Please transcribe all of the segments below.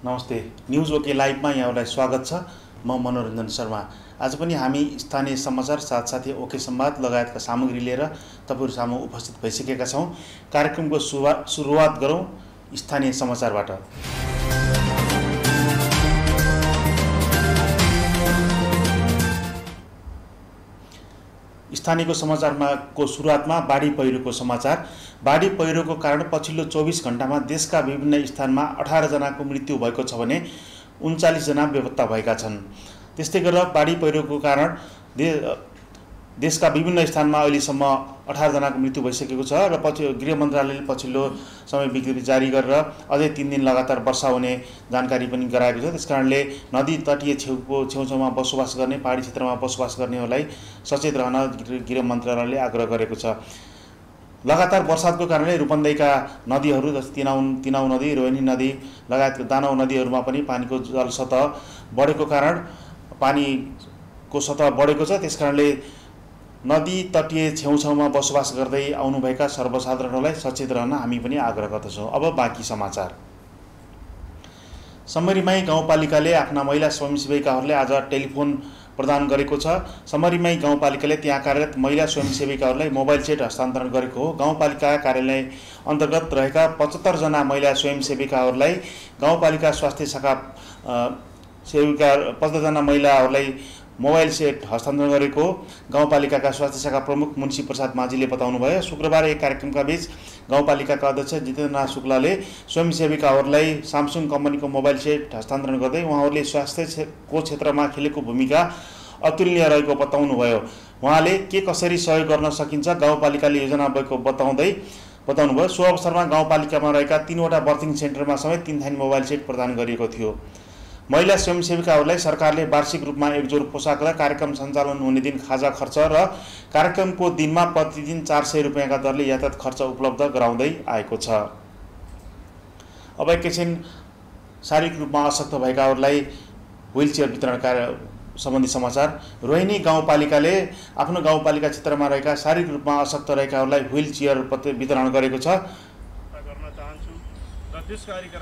नमस्ते। News okay लाइभमा यहाँलाई स्वागत छ। म मनोरञ्जन शर्मा। आज पनि हामी स्थानीय समाचार साथसाथै ओके संवाद लगायतका सामग्री लिएर तपाईहरु सामु उपस्थित भइसकेका छौं। कार्यक्रमको सुरुवात गरौं स्थानीय समाचारबाट। स्थानीयको समाचारमा को सुरुवातमा बाढी पहिरोको समाचार। बाढी पहिरोको कारण पछिल्लो 24 घण्टामा देशका विभिन्न स्थानमा 18 जनाको मृत्यु भएको छ भने 39 जना बेपत्ता भएका छन्। त्यस्तै गरेर बाढी पहिरोको कारण देशका विभिन्न स्थानमा अहिलेसम्म 18 जनाको मृत्यु भइसकेको छ र गृह मन्त्रालयले पछिल्लो समय विज्ञप्ति जारी गरेर अझै 3 दिन लगातार वर्षा हुने जानकारी पनि गराएको छ। त्यसकारणले नदी तटीय छेउछाउमा बसोबास गर्ने पहाडी क्षेत्रमा बसोबास गर्नेहरूलाई सचेत रहन गृह मन्त्रालयले आग्रह गरेको छ। लगातार वर्षाको कारणले रूपन्देहीका नदीहरू जस्तै तिनाउ नदी, रोहिणी नदी लगायतका दानव नदीहरूमा पनि पानीको जलसतह बढेको कारण पानीको सतह बढेको छ। त्यसकारणले नदी तटीय छेउछाउमा बसोबास गर्दै आउनुभएका सर्वसाधारणलाई सचेत रहन हामी पनि आग्रह गर्दछौँ। अब बाँकी समाचार। समरीमाई गाउँपालिकाले आफ्ना महिला स्वयंसेविकाहरूले आज टेलिफोन प्रदान गरेको छ। समरीमाई गाउँपालिकाले त्यहाँ कार्यरत महिला स्वयंसेविकाहरूलाई मोबाइल सेट हस्तान्तरण गरेको हो। गाउँपालिका कार्यालय अन्तर्गत रहेका 75 जना महिला स्वयंसेविकाहरूलाई गाउँपालिका स्वास्थ्य शाखा सेविका 15 जना महिलाहरूलाई मोबाइल सेट हस्तान्तरण गरेको गाउँपालिकाका स्वास्थ्य शाखा प्रमुख मुन्सी प्रसाद माझीले बताउनुभयो। शुक्रबार एक कार्यक्रमका बीच गाउँपालिकाका अध्यक्ष जितेन्द्र शुक्लाले स्वयंसेविकाहरूलाई सामसुङ कम्पनीको मोबाइल सेट हस्तान्तरण गर्दै उहाँहरूले स्वास्थ्यको क्षेत्रमा खेलेको भूमिका अतुलनीय रहेको बताउनुभयो। उहाँले के कसरी सहयोग गर्न सकिन्छ गाउँपालिकाले योजना भएको बताउनुभयो। सो अवसरमा गाउँपालिकामा रहेका 3वटा बर्थिङ सेन्टरमा समेत 3 थान मोबाइल सेट प्रदान गरिएको थियो। महिला स्वयंसेविकाहरूलाई सरकारले वार्षिक रूपमा एक जोर पोसाक र कार्यक्रम सञ्चालन हुने दिन खाजा खर्च र कार्यक्रमको दिनमा प्रतिदिन 400 रुपैयाँका दरले यातायात खर्च उपलब्ध गराउँदै आएको छ। अब एकैछिन शारीरिक रूपमा अशक्त भएकाहरूलाई व्हीलचेयर वितरण सम्बन्धी समाचार। रोहिणी गाउँपालिकाले आफ्नो गाउँपालिका क्षेत्रमा रहेका शारीरिक रूपमा अशक्त रहेकाहरूलाई व्हीलचेयर वितरण गरेको छ।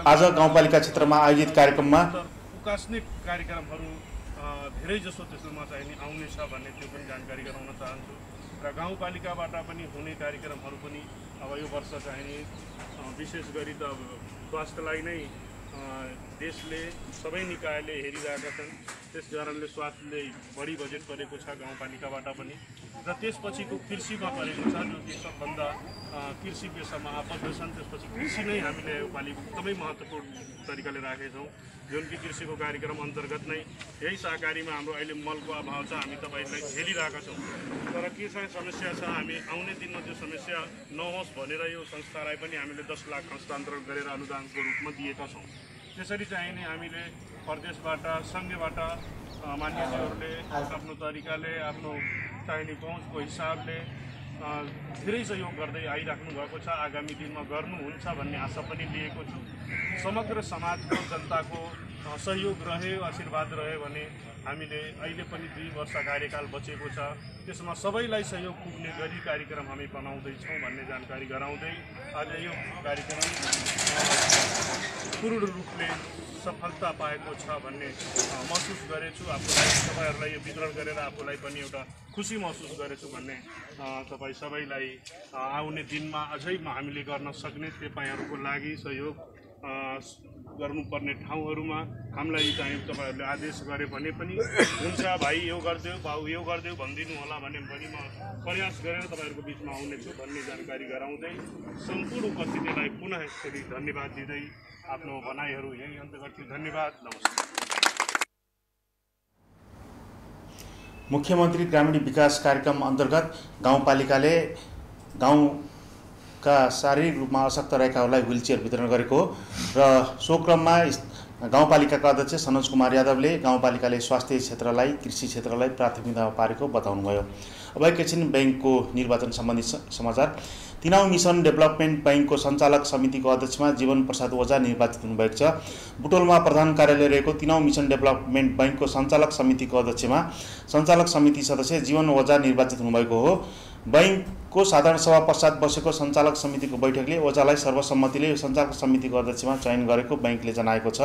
आज गाउँपालिका क्षेत्रमा आयोजित कार्यक्रममा आकस्मिक कार्यक्रमहरू धेरै जसो त्यसमा चाहिँ आउने छ भन्ने त्यो पनि जानकारी गराउन चाहन्छु र गाउँपालिकाबाट पनि हुने कार्यक्रमहरू पनि अब यो वर्ष चाहिँ विशेष गरी त स्वास्थ्यलाई नै देशले सबै निकायले हेरिरहेका छन्। त्यसकारणले स्वास्थ्यले बढी बजेट गरेको छ गाउँपालिकाबाट पनि र त्यसपछिको कृषिमा परेको छ जो कि सबभन्दा कृषि पेसामा आबद्ध छन्। त्यसपछि कृषि नै हामीले योपालि एकदमै महत्त्वपूर्ण तरिकाले राखेछौँ। जुन कि कृषिको कार्यक्रम अन्तर्गत नै यही सहकारीमा हाम्रो अहिले मलको अभाव छ, हामी तपाईँलाई झेलिरहेका छौँ। तर के चाहिँ समस्या छ, हामी आउने दिनमा त्यो समस्या नहोस् भनेर यो संस्थालाई पनि हामीले 10 लाख हस्तान्तरण गरेर अनुदानको रूपमा दिएका छौँ। त्यसरी चाहिँ नि हामीले प्रदेशबाट सङ्घबाट मान्यज्यूहरूले आफ्नो तरिकाले आफ्नो चाहिने पहुँचको हिसाबले धेरै सहयोग गर्दै आइराख्नु भएको छ। आगामी दिनमा गर्नुहुन्छ भन्ने आशा पनि लिएको छु। समग्र समाजको जनताको सहयोग रह्यो, आशीर्वाद रह्यो भने हामीले अहिले पनि 2 वर्ष कार्यकाल बचेको छ। त्यसमा सबैलाई सहयोग पुग्ने गरी कार्यक्रम हामी बनाउँदैछौँ भन्ने जानकारी गराउँदै आज यो कार्यक्रम पूर्ण रूपले सफलता पाएको छ भन्ने महसुस गरेछु। आफूलाई तपाईँहरूलाई यो वितरण गरेर आफूलाई पनि एउटा खुसी महसुस गरेछु भन्ने तपाईँ सबैलाई आउने दिनमा अझै हामीले गर्न सक्ने तपाईँहरूको लागि सहयोग गर्नुपर्ने ठाउँहरूमा हामीलाई चाहिँ तपाईँहरूले आदेश गरे भने पनि हुन्छ भाइ यो गरिदेऊ, भाउ यो गरिदेऊ भनिदिनु होला भने पनि म प्रयास गरेर तपाईँहरूको बिचमा आउने छु भन्ने जानकारी गराउँदै सम्पूर्ण उपस्थितिलाई पुनः यसरी धन्यवाद दिँदै आफ्नो भनाइहरू यही अन्त गर्छु। धन्यवाद, नमस्कार। मुख्यमन्त्री ग्रामीण विकास कार्यक्रम अन्तर्गत गाउँपालिकाले गाउँका शारीरिक रूपमा अशक्त रहेकाहरूलाई व्हीलचेयर वितरण गरेको हो र सो क्रममा गाउँपालिकाका अध्यक्ष सनोज कुमार यादवले गाउँपालिकाले स्वास्थ्य क्षेत्रलाई, कृषि क्षेत्रलाई प्राथमिकतामा पारेको बताउनुभयो। अब एकैछिन ब्याङ्कको निर्वाचन सम्बन्धी समाचार। तिनाउ मिसन डेभलपमेन्ट बैंकको सञ्चालक समितिको अध्यक्षमा जीवन प्रसाद ओझा निर्वाचित हुनुभएको छ। बुटोलमा प्रधान कार्यालय रहेको तिनाउ मिसन डेभलपमेन्ट बैंकको सञ्चालक समितिको अध्यक्षमा सञ्चालक समिति सदस्य जीवन ओझा निर्वाचित हुनुभएको हो। बैंकको साधारण सभा पश्चात बसेको सञ्चालक समितिको बैठकले ओझालाई सर्वसम्मतिले सञ्चालक समितिको अध्यक्षमा चयन गरेको बैंकले जनाएको छ।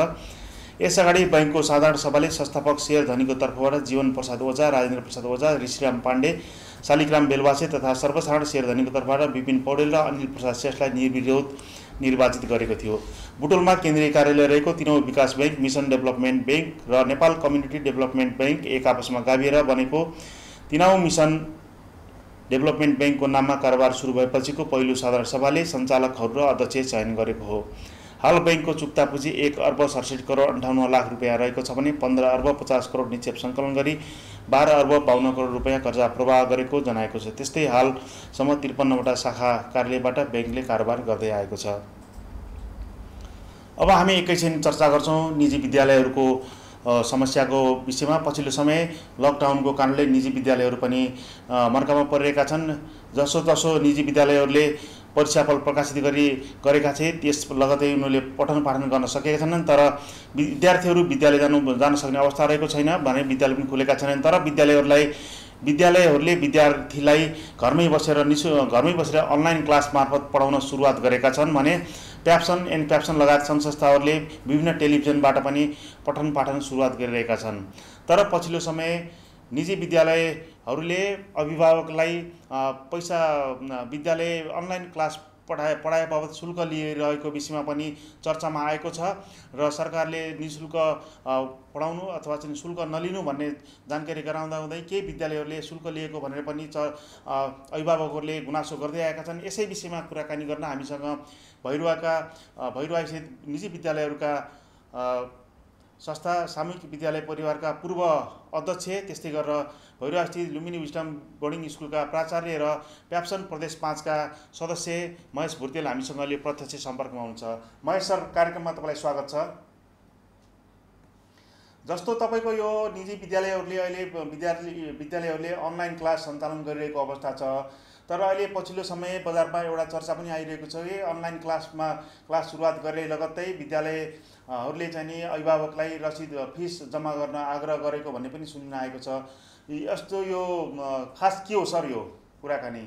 यसअगाडि बैंकको साधारण सभाले संस्थापक शेयर धनीको तर्फबाट जीवन प्रसाद ओझा, राजेन्द्र प्रसाद ओझा, ऋषिराम पाण्डे, शालिग्राम बेलवासे तथा सर्वसाधारण शेयर धनीको तर्फबाट विपिन पौडेल र अनिल प्रसाद श्रेष्ठलाई निर्विरोध निर्वाचित गरेको थियो। बुटोलमा केन्द्रीय कार्यालय रहेको 3औं विकास बैंक, मिसन डेभलपमेन्ट बैंक र नेपाल कम्युनिटी डेभलपमेन्ट बैंक एक आपसमा गाभिएर बनेको 3औं मिसन डेभलपमेन्ट बैंकको नाममा कारोबार सुरु भएपछिको पहिलो साधारण सभाले सञ्चालकहरू र अध्यक्ष चयन गरेको हो। हाल बैंकको चुक्ता पुँजी 1 अर्ब 67 करोड 58 लाख रुपियाँ रहेको छ भने 15 अर्ब 50 करोड निक्षेप सङ्कलन गरी 12 अर्ब 52 करोड रुपियाँ कर्जा प्रवाह गरेको जनाएको छ। त्यस्तै हालसम्म 53वटा शाखा कार्यालयबाट बैंकले कारोबार गर्दै आएको छ। अब हामी एकैछिन चर्चा गर्छौँ निजी विद्यालयहरूको समस्याको विषयमा। पछिल्लो समय लकडाउनको कारणले निजी विद्यालयहरू पनि मर्कामा परिरहेका छन्। जसोतसो निजी विद्यालयहरूले परीक्षाफल प्रकाशित गरेका थिए, त्यस लगतै उनीहरूले पठन पाठन गर्न सकेका छैनन्। तर विद्यार्थीहरू विद्यालय जान सक्ने अवस्था रहेको छैन भने विद्यालय पनि खुलेका छैनन्। तर विद्यालयहरूले विद्यार्थीलाई घरमै बसेर अनलाइन क्लास मार्फत पढाउन सुरुवात गरेका छन् भने प्याप्सन एन्ड प्याप्सन लगायत सङ्घ संस्थाहरूले विभिन्न टेलिभिजनबाट पनि पठन पाठन सुरुवात गरिरहेका छन्। तर पछिल्लो समय निजी विद्यालयहरूले अभिभावकलाई पैसा विद्यालय अनलाइन क्लास पढाए बाबत शुल्क लिइरहेको विषयमा पनि चर्चामा आएको छ र सरकारले निःशुल्क पढाउनु अथवा चाहिँ शुल्क नलिनु भन्ने जानकारी गराउँदा हुँदै केही विद्यालयहरूले शुल्क लिएको भनेर पनि अभिभावकहरूले गुनासो गर्दै आएका छन्। यसै विषयमा कुराकानी गर्न हामीसँग भैरुवास्थित निजी विद्यालयहरूका संस्था सामूहिक विद्यालय परिवारका पूर्व अध्यक्ष, त्यस्तै गरेर भैरुवास्थित लुम्बिनी विजडम बोर्डिङ स्कुलका प्राचार्य र प्याप्सन प्रदेश 5 का सदस्य महेश भुर्तेल हामीसँग अहिले प्रत्यक्ष सम्पर्कमा हुनुहुन्छ। महेश सर, कार्यक्रममा तपाईँलाई स्वागत छ। जस्तो तपाईँको यो निजी विद्यालयहरूले अहिले विद्यालयहरूले अनलाइन क्लास सञ्चालन गरिरहेको अवस्था छ, तर अहिले पछिल्लो समय बजारमा एउटा चर्चा पनि आइरहेको छ कि अनलाइन क्लास सुरुवात गरे लगत्तै विद्यालयहरूले चाहिँ नि अभिभावकलाई रसिद फिस जम्मा गर्न आग्रह गरेको भन्ने पनि सुन्न आएको छ। यस्तो यो खास के हो सर यो कुराकानी?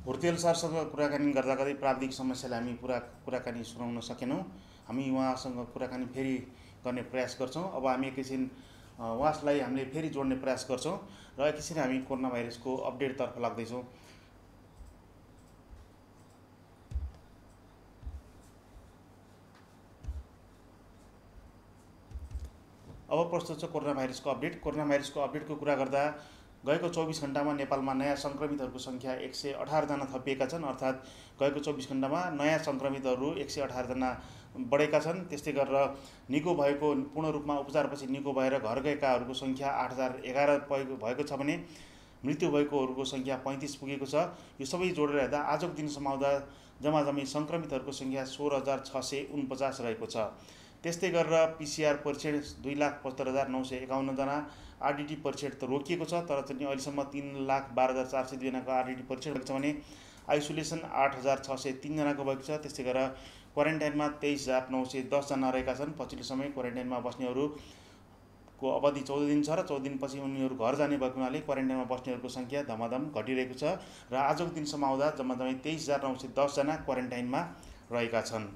भुर्तेल सरसँग कुराकानी गर्दा गर्दै प्राविधिक समस्याले हामी पुरा कुराकानी सुनाउन सकेनौँ। हामी उहाँसँग कुराकानी फेरि गर्ने प्रयास गर्छौँ। अब हामी एकैछिन उहाँलाई हामीले फेरि जोड्ने प्रयास गर्छौँ र एकैछिन हामी कोरोना भाइरसको अपडेटतर्फ लाग्दैछौँ। अब प्रस्तुत छ कोरोना भाइरसको अपडेट। कोरोना भाइरसको अपडेटको कुरा गर्दा गएको 24 घण्टामा नेपालमा नयाँ सङ्क्रमितहरूको सङ्ख्या 118 जना थपिएका छन्। अर्थात् गएको 24 घण्टामा नयाँ सङ्क्रमितहरू 118 जना बढेका छन्। त्यस्तै गरेर निको भएको, पूर्ण रूपमा उपचारपछि निको भएर घर गएकाहरूको सङ्ख्या 8011 भएको छ भने मृत्यु भएकोहरूको सङ्ख्या 35 पुगेको छ। यो सबै जोडेर हेर्दा आजको दिनसम्म आउँदा जम्माजम्मी सङ्क्रमितहरूको सङ्ख्या 16,649 रहेको छ। त्यस्तै गरेर पिसिआर परीक्षण 2,75,951 जना, आरडिटी परीक्षण त रोकिएको छ तर चाहिँ अहिलेसम्म 3,12,402 जनाको आरडिटी परीक्षण भएको छ भने आइसोलेसन 8,603 जनाको भएको छ। त्यस्तै गरेर क्वारेन्टाइनमा 23,910 जना रहेका छन्। पछिल्लो समय क्वारेन्टाइनमा बस्नेहरूको अवधि 14 दिन छ र 14 दिनपछि उनीहरू घर जाने भएको हुनाले क्वारेन्टाइनमा बस्नेहरूको सङ्ख्या धमाधम घटिरहेको छ र आजको दिनसम्म आउँदा जम्माजम्मै 23,910 जना क्वारेन्टाइनमा रहेका छन्।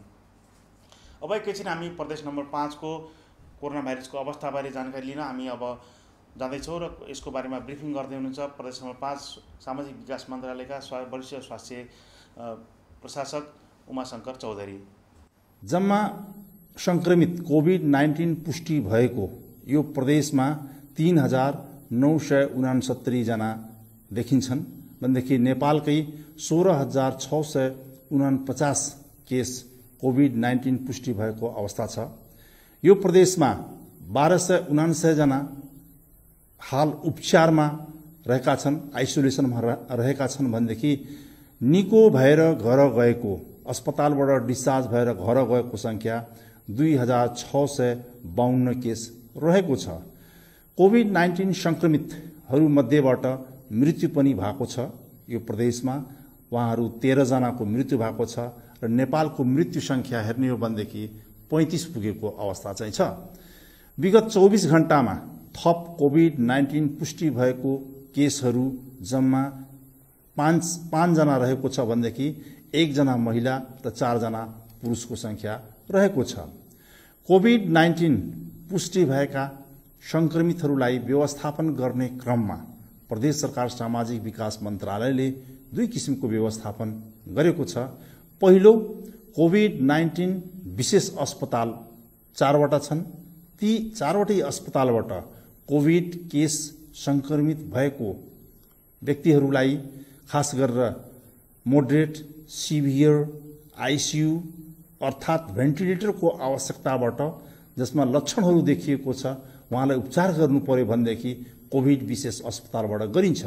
अब एकैछिन हामी प्रदेश नम्बर 5 को कोरोना भाइरसको अवस्थाबारे जानकारी लिन हामी अब जाँदैछौँ र यसको बारेमा ब्रिफिङ गर्दै हुनुहुन्छ प्रदेश नम्बर 5 सामाजिक विकास मन्त्रालयका वरिष्ठ स्वास्थ्य प्रशासक उमाशङ्कर चौधरी। जम्मा सङ्क्रमित कोभिड-19 पुष्टि भएको यो प्रदेशमा 3,969 जना देखिन्छन् भनेदेखि नेपालकै 16,649 केस कोभिड-19 पुष्टि भएको अवस्था छ। यो प्रदेशमा 1,279 जना हाल उपचारमा रहेका छन्, आइसोलेसनमा रहेका छन् भनेदेखि निको भएर घर गएको, अस्पतालबाट डिस्चार्ज भएर घर गएको सङ्ख्या 2,652 केस रहेको छ। कोभिड-19 सङ्क्रमितहरूमध्येबाट मृत्यु पनि भएको छ। यो प्रदेशमा उहाँहरू 13 जनाको मृत्यु भएको छ र नेपालको मृत्यु सङ्ख्या हेर्ने हो भनेदेखि 35 पुगेको अवस्था चाहिँ छ। विगत 24 घण्टामा थप कोभिड-19 पुष्टि भएको केसहरू जम्मा 5 जना रहेको छ भनेदेखि 1 जना महिला र 4 जना पुरुषको सङ्ख्या रहेको छ। कोभिड-19 पुष्टि भएका सङ्क्रमितहरूलाई व्यवस्थापन गर्ने क्रममा प्रदेश सरकार सामाजिक विकास मन्त्रालयले 2 किसिमको व्यवस्थापन गरेको छ। पहिलो, कोभिड-19 विशेष अस्पताल 4वटा छन्। ती 4वटै अस्पतालबाट कोभिड केस सङ्क्रमित भएको व्यक्तिहरूलाई खास गरेर मोडरेट, सिभियर, आइसियु अर्थात् भेन्टिलेटरको आवश्यकताबाट जसमा लक्षणहरू देखिएको छ उहाँलाई उपचार गर्नु पर्यो भनेदेखि कोभिड विशेष अस्पतालबाट गरिन्छ।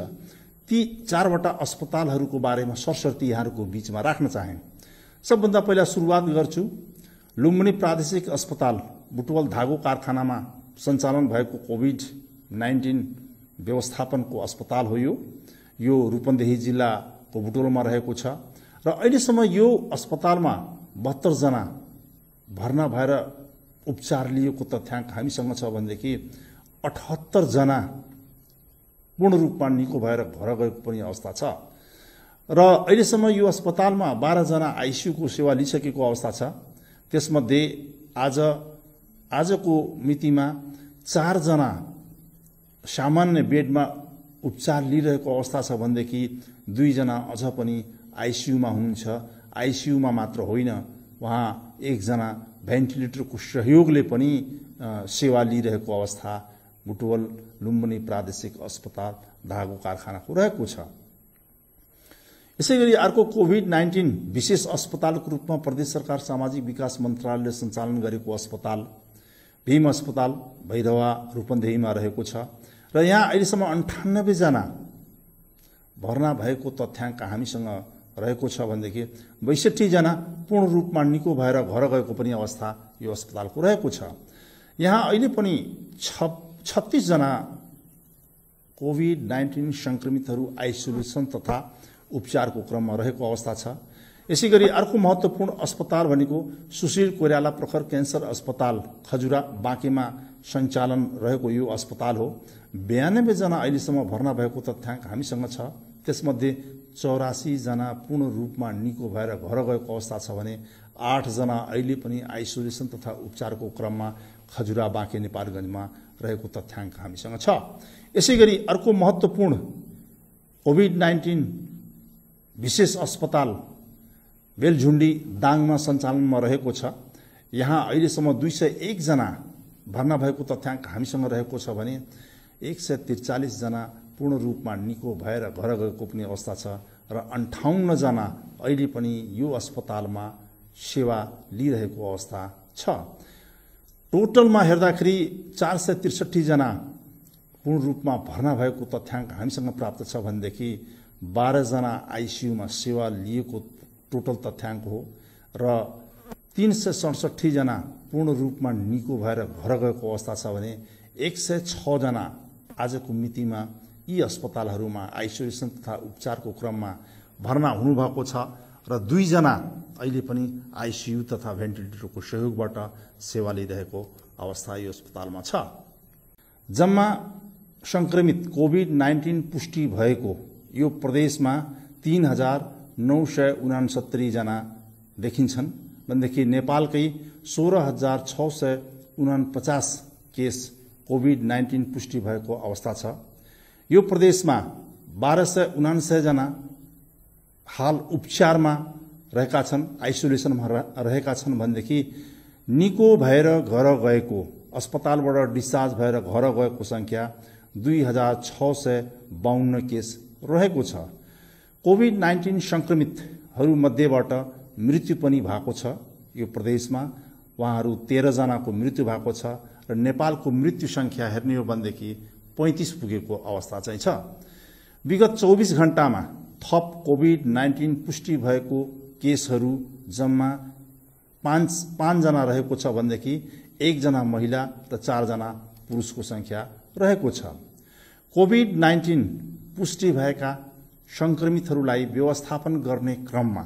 ती 4वटा अस्पतालहरूको बारेमा सरसर्ती यहाँहरूको बीचमा राख्न चाहे। सबभन्दा पहिला सुरुवात गर्छु। लुम्बिनी प्रादेशिक अस्पताल बुटवल धागो कारखानामा सञ्चालन भएको कोभिड-19 व्यवस्थापनको अस्पताल हो। यो रूपन्देही जिल्लाको बुटवलमा रहेको छ र अहिलेसम्म यो अस्पतालमा 72 जना भर्ना भएर उपचार लिएको तथ्याङ्क हामीसँग छ भनेदेखि 78 जना पूर्ण रूपमा निको भएर घर गएको पनि अवस्था छ र अहिलेसम्म यो अस्पतालमा 12 जना आइसियुको सेवा लिइसकेको अवस्था छ। त्यसमध्ये आजको मितिमा 4 जना सामान्य बेडमा उपचार लिइरहेको अवस्था छ भनेदेखि 2 जना अझ पनि आइसियुमा हुनुहुन्छ। आइसियुमा मात्र होइन, उहाँ 1 जना भेन्टिलेटरको सहयोगले पनि सेवा लिइरहेको अवस्था बुटवल लुम्बिनी प्रादेशिक अस्पताल धागो कारखानाको रहेको छ। यसैगरी अर्को कोभिड-19 विशेष अस्पतालको रूपमा प्रदेश सरकार सामाजिक विकास मन्त्रालयले सञ्चालन गरेको अस्पताल भीम अस्पताल भैरवा रूपन्देहीमा रहेको छ र यहाँ अहिलेसम्म 98 जना भर्ना भएको तथ्याङ्क हामीसँग रहेको छ भनेदेखि 62 जना पूर्ण रूपमा निको भएर घर गएको पनि अवस्था यो अस्पतालको रहेको छ। यहाँ अहिले पनि 36 जना कोभिड-19 सङ्क्रमितहरू आइसोलेसन तथा उपचारको क्रममा रहेको अवस्था छ। यसैगरी अर्को महत्त्वपूर्ण अस्पताल भनेको सुशील कोइराला प्रखर क्यान्सर अस्पताल खजुरा बाँकेमा सञ्चालन रहेको यो अस्पताल हो। 92 जना अहिलेसम्म भर्ना भएको तथ्याङ्क हामीसँग छ। त्यसमध्ये 84 जना पूर्ण रूपमा निको भएर घर गएको अवस्था छ भने 8 जना अहिले पनि आइसोलेसन तथा उपचारको क्रममा खजुरा बाँके नेपालगञ्जमा रहेको तथ्याङ्क हामीसँग छ। यसैगरी अर्को महत्त्वपूर्ण कोभिड-19 विशेष अस्पताल बेलझुन्डी दाङमा सञ्चालनमा रहेको छ। यहाँ अहिलेसम्म 201 जना भर्ना भएको तथ्याङ्क हामीसँग रहेको छ भने 143 जना पूर्ण रूपमा निको भएर घर गएको पनि अवस्था छ र 58 जना अहिले पनि यो अस्पतालमा सेवा लिइरहेको अवस्था छ। टोटलमा हेर्दाखेरि 463 जना पूर्ण रूपमा भर्ना भएको तथ्याङ्क हामीसँग प्राप्त छ भनेदेखि 12 जना आइसियुमा सेवा लिएको टोटल तथ्याङ्क हो र 367 जना पूर्ण रूपमा निको भएर घर गएको अवस्था छ भने 106 जना आजको मितिमा यी अस्पतालहरूमा आइसोलेसन तथा उपचारको क्रममा भर्ना हुनुभएको छ र 2 जना अहिले पनि आइसियु तथा भेन्टिलेटरको सहयोगबाट सेवा लिइरहेको अवस्था यो अस्पतालमा छ। जम्मा संक्रमित कोभिड-19 पुष्टि भएको यो प्रदेशमा 3969 जना देखिन्छन् भनेदेखि नेपालकै 16649 केस कोभिड-19 पुष्टि भएको अवस्था छ। यो प्रदेशमा 1279 जना हाल उपचारमा रहेका छन्, आइसोलेसनमा रहेका छन् भनेदेखि निको भएर घर गएको अस्पतालबाट डिस्चार्ज भएर घर गएको संख्या 2652 केस रहेको छ। कोभिड-19 संक्रमितहरू मध्येबाट मृत्यु पनि भएको छ। यो प्रदेशमा उहाँहरू 13 जनाको मृत्यु भएको छ र नेपालको मृत्यु संख्या हेर्ने हो भनेदेखि 35 पुगेको अवस्था चाहिँ छ। विगत 24 घण्टामा थप कोभिड-19 पुष्टि भएको केसहरू जम्मा 5 जना रहेको छ भनेदेखि 1 जना महिला र 4 जना पुरुषको संख्या रहेको छ। कोभिड-19 पुष्टि भएका संक्रमितहरूलाई व्यवस्थापन गर्ने क्रममा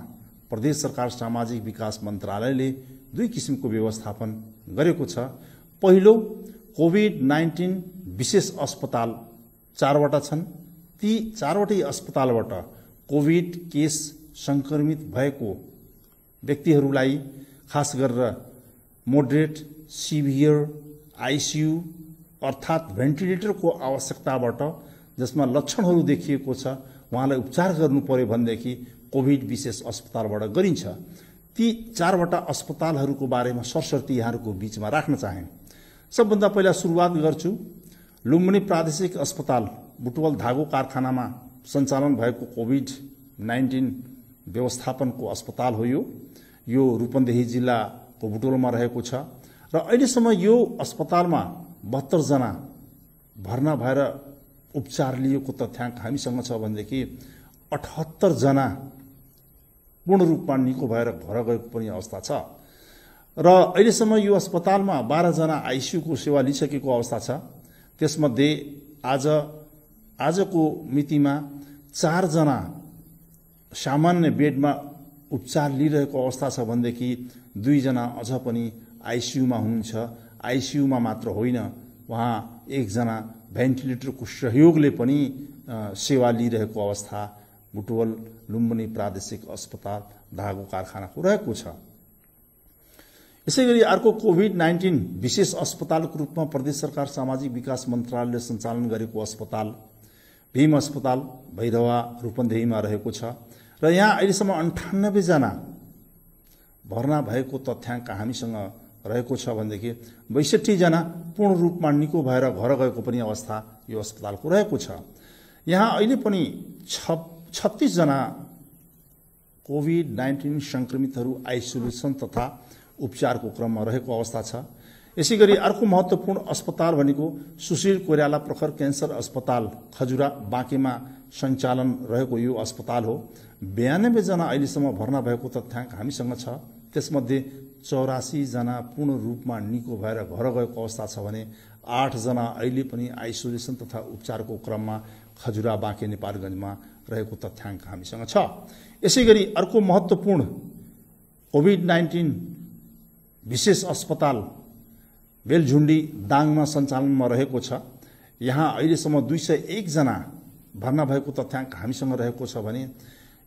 प्रदेश सरकार सामाजिक विकास मन्त्रालयले 2 किसिमको व्यवस्थापन गरेको छ। पहिलो, कोभिड-19 विशेष अस्पताल 4वटा छन्। ती 4वटै अस्पतालबाट कोभिड केस संक्रमित भएको व्यक्तिहरूलाई खास गरेर मोडरेट, सिभियर, आइसियु अर्थात् भेन्टिलेटरको आवश्यकताबाट जसमा लक्षणहरू देखिएको छ उहाँलाई उपचार गर्नु पर्यो भनेदेखि कोभिड विशेष अस्पतालबाट गरिन्छ। ती 4वटा अस्पतालहरूको बारेमा सरसर्ती यहाँहरूको बीचमा राख्न चाहे। सबभन्दा पहिला सुरुवात गर्छु। लुम्बिनी प्रादेशिक अस्पताल बुटवल धागो कारखानामा सञ्चालन भएको कोभिड-19 व्यवस्थापनको अस्पताल हो। यो रूपन्देही जिल्लाको बुटवलमा रहेको छ र अहिलेसम्म यो अस्पतालमा 72 जना भर्ना भएर उपचार लिएको तथ्याङ्क हामीसँग छ भनेदेखि 78 जना पूर्ण रूपमा निको भएर घर गएको पनि अवस्था छ र अहिलेसम्म यो अस्पतालमा 12 जना आइसियुको सेवा लिइसकेको अवस्था छ। त्यसमध्ये आजको मितिमा 4 जना सामान्य बेडमा उपचार लिइरहेको अवस्था छ भनेदेखि 2 जना अझ पनि आइसियुमा हुनुहुन्छ। आइसियुमा मात्र होइन, उहाँ 1 जना भेन्टिलेटरको सहयोगले पनि सेवा लिइरहेको अवस्था बुटवल लुम्बिनी प्रादेशिक अस्पताल धागो कारखानाको रहेको छ। यसैगरी अर्को कोभिड-19 विशेष अस्पतालको रूपमा प्रदेश सरकार सामाजिक विकास मन्त्रालयले सञ्चालन गरेको अस्पताल भीम अस्पताल भैरवा रूपन्देहीमा रहेको छ र यहाँ अहिलेसम्म 98 जना भर्ना भएको तथ्याङ्क हामीसँग रहेको छ भनेदेखि 62 जना पूर्ण रूपमा निको भएर घर गएको पनि अवस्था यो अस्पतालको रहेको छ। यहाँ अहिले पनि 36 जना कोभिड-19 संक्रमितहरू आइसोलेसन तथा उपचारको क्रममा रहेको अवस्था छ। यसैगरी अर्को महत्त्वपूर्ण अस्पताल भनेको सुशील कोइराला प्रखर क्यान्सर अस्पताल खजुरा बाँकेमा सञ्चालन रहेको यो अस्पताल हो। 92 जना अहिलेसम्म भर्ना भएको तथ्याङ्क हामीसँग छ। त्यसमध्ये 84 जना पूर्ण रूपमा निको भएर घर गएको अवस्था छ भने 8 जना अहिले पनि आइसोलेसन तथा उपचारको क्रममा खजुरा बाँके नेपालगञ्जमा रहेको तथ्याङ्क हामीसँग छ। यसैगरी अर्को महत्त्वपूर्ण कोभिड-19 विशेष अस्पताल बेलझुण्डी दाङमा सञ्चालनमा रहेको छ। यहाँ अहिलेसम्म 201 जना भर्ना भएको तथ्याङ्क हामीसँग रहेको छ भने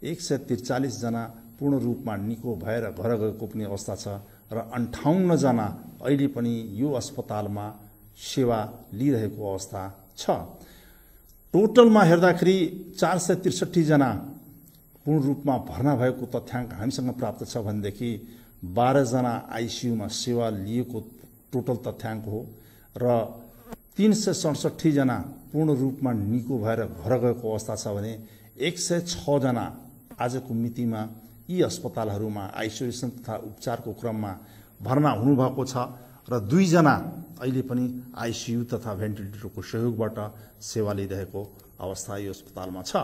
143 जना पूर्ण रूपमा निको भएर घर गएको पनि अवस्था छ र 58 जना अहिले पनि यो अस्पतालमा सेवा लिइरहेको अवस्था छ। टोटलमा हेर्दाखेरि 463 जना पूर्ण रूपमा भर्ना भएको तथ्याङ्क हामीसँग प्राप्त छ भनेदेखि 12 जना आइसियुमा सेवा लिएको टोटल तथ्याङ्क हो र 367 जना पूर्ण रूपमा निको भएर घर गएको अवस्था छ भने 106 जना आजको मितिमा यी अस्पतालहरूमा आइसोलेसन तथा उपचारको क्रममा भर्ना हुनुभएको छ र 2 जना अहिले पनि आइसियु तथा भेन्टिलेटरको सहयोगबाट सेवा लिइरहेको अवस्था यो अस्पतालमा छ।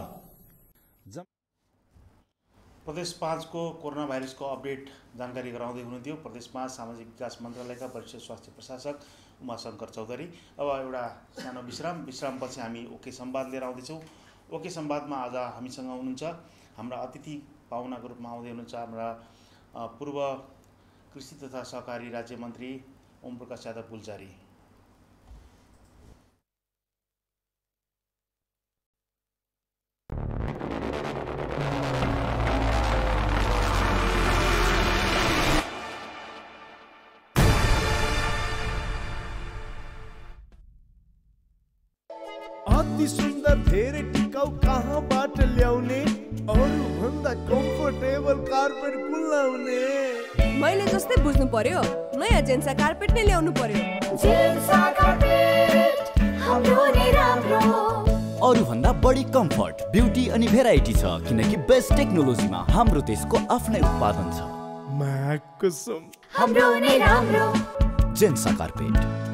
प्रदेश 5 को कोरोना भाइरसको अपडेट जानकारी गराउँदै हुनुहुन्थ्यो प्रदेश 5 सामाजिक विकास मन्त्रालयका वरिष्ठ स्वास्थ्य प्रशासक उमाशंकर चौधरी। अब एउटा सानो विश्रामपछि हामी ओके संवाद लिएर आउँदैछौँ। ओके संवादमा आज हामीसँग हुनुहुन्छ हाम्रा अतिथि पाहुनाको रूपमा आउँदै हुनुहुन्छ हाम्रा पूर्व कृषि तथा सहकारी राज्य मन्त्री ओम प्रकाश यादव गुल्जारी। अति सुन्दर धेरै टिकाउ कहाँबाट ल्याउने अरू भन्दा कम्फर्टेबल कार्पेट कुन लाउने मैले जस्तै बुझ्नु पर्यो नयाँ जेन्सा कार्पेट नै ल्याउनु पर्यो। जेन्सा कार्पेट हाम्रो नै राम्रो अरू भन्दा बढी कम्फर्ट ब्युटी अनि भेराइटी छ किनकि बेस्ट टेक्नोलोजीमा हाम्रो देशको आफ्नै उत्पादन छ। कसम हाम्रो नै राम्रो जेन्सा कार्पेट।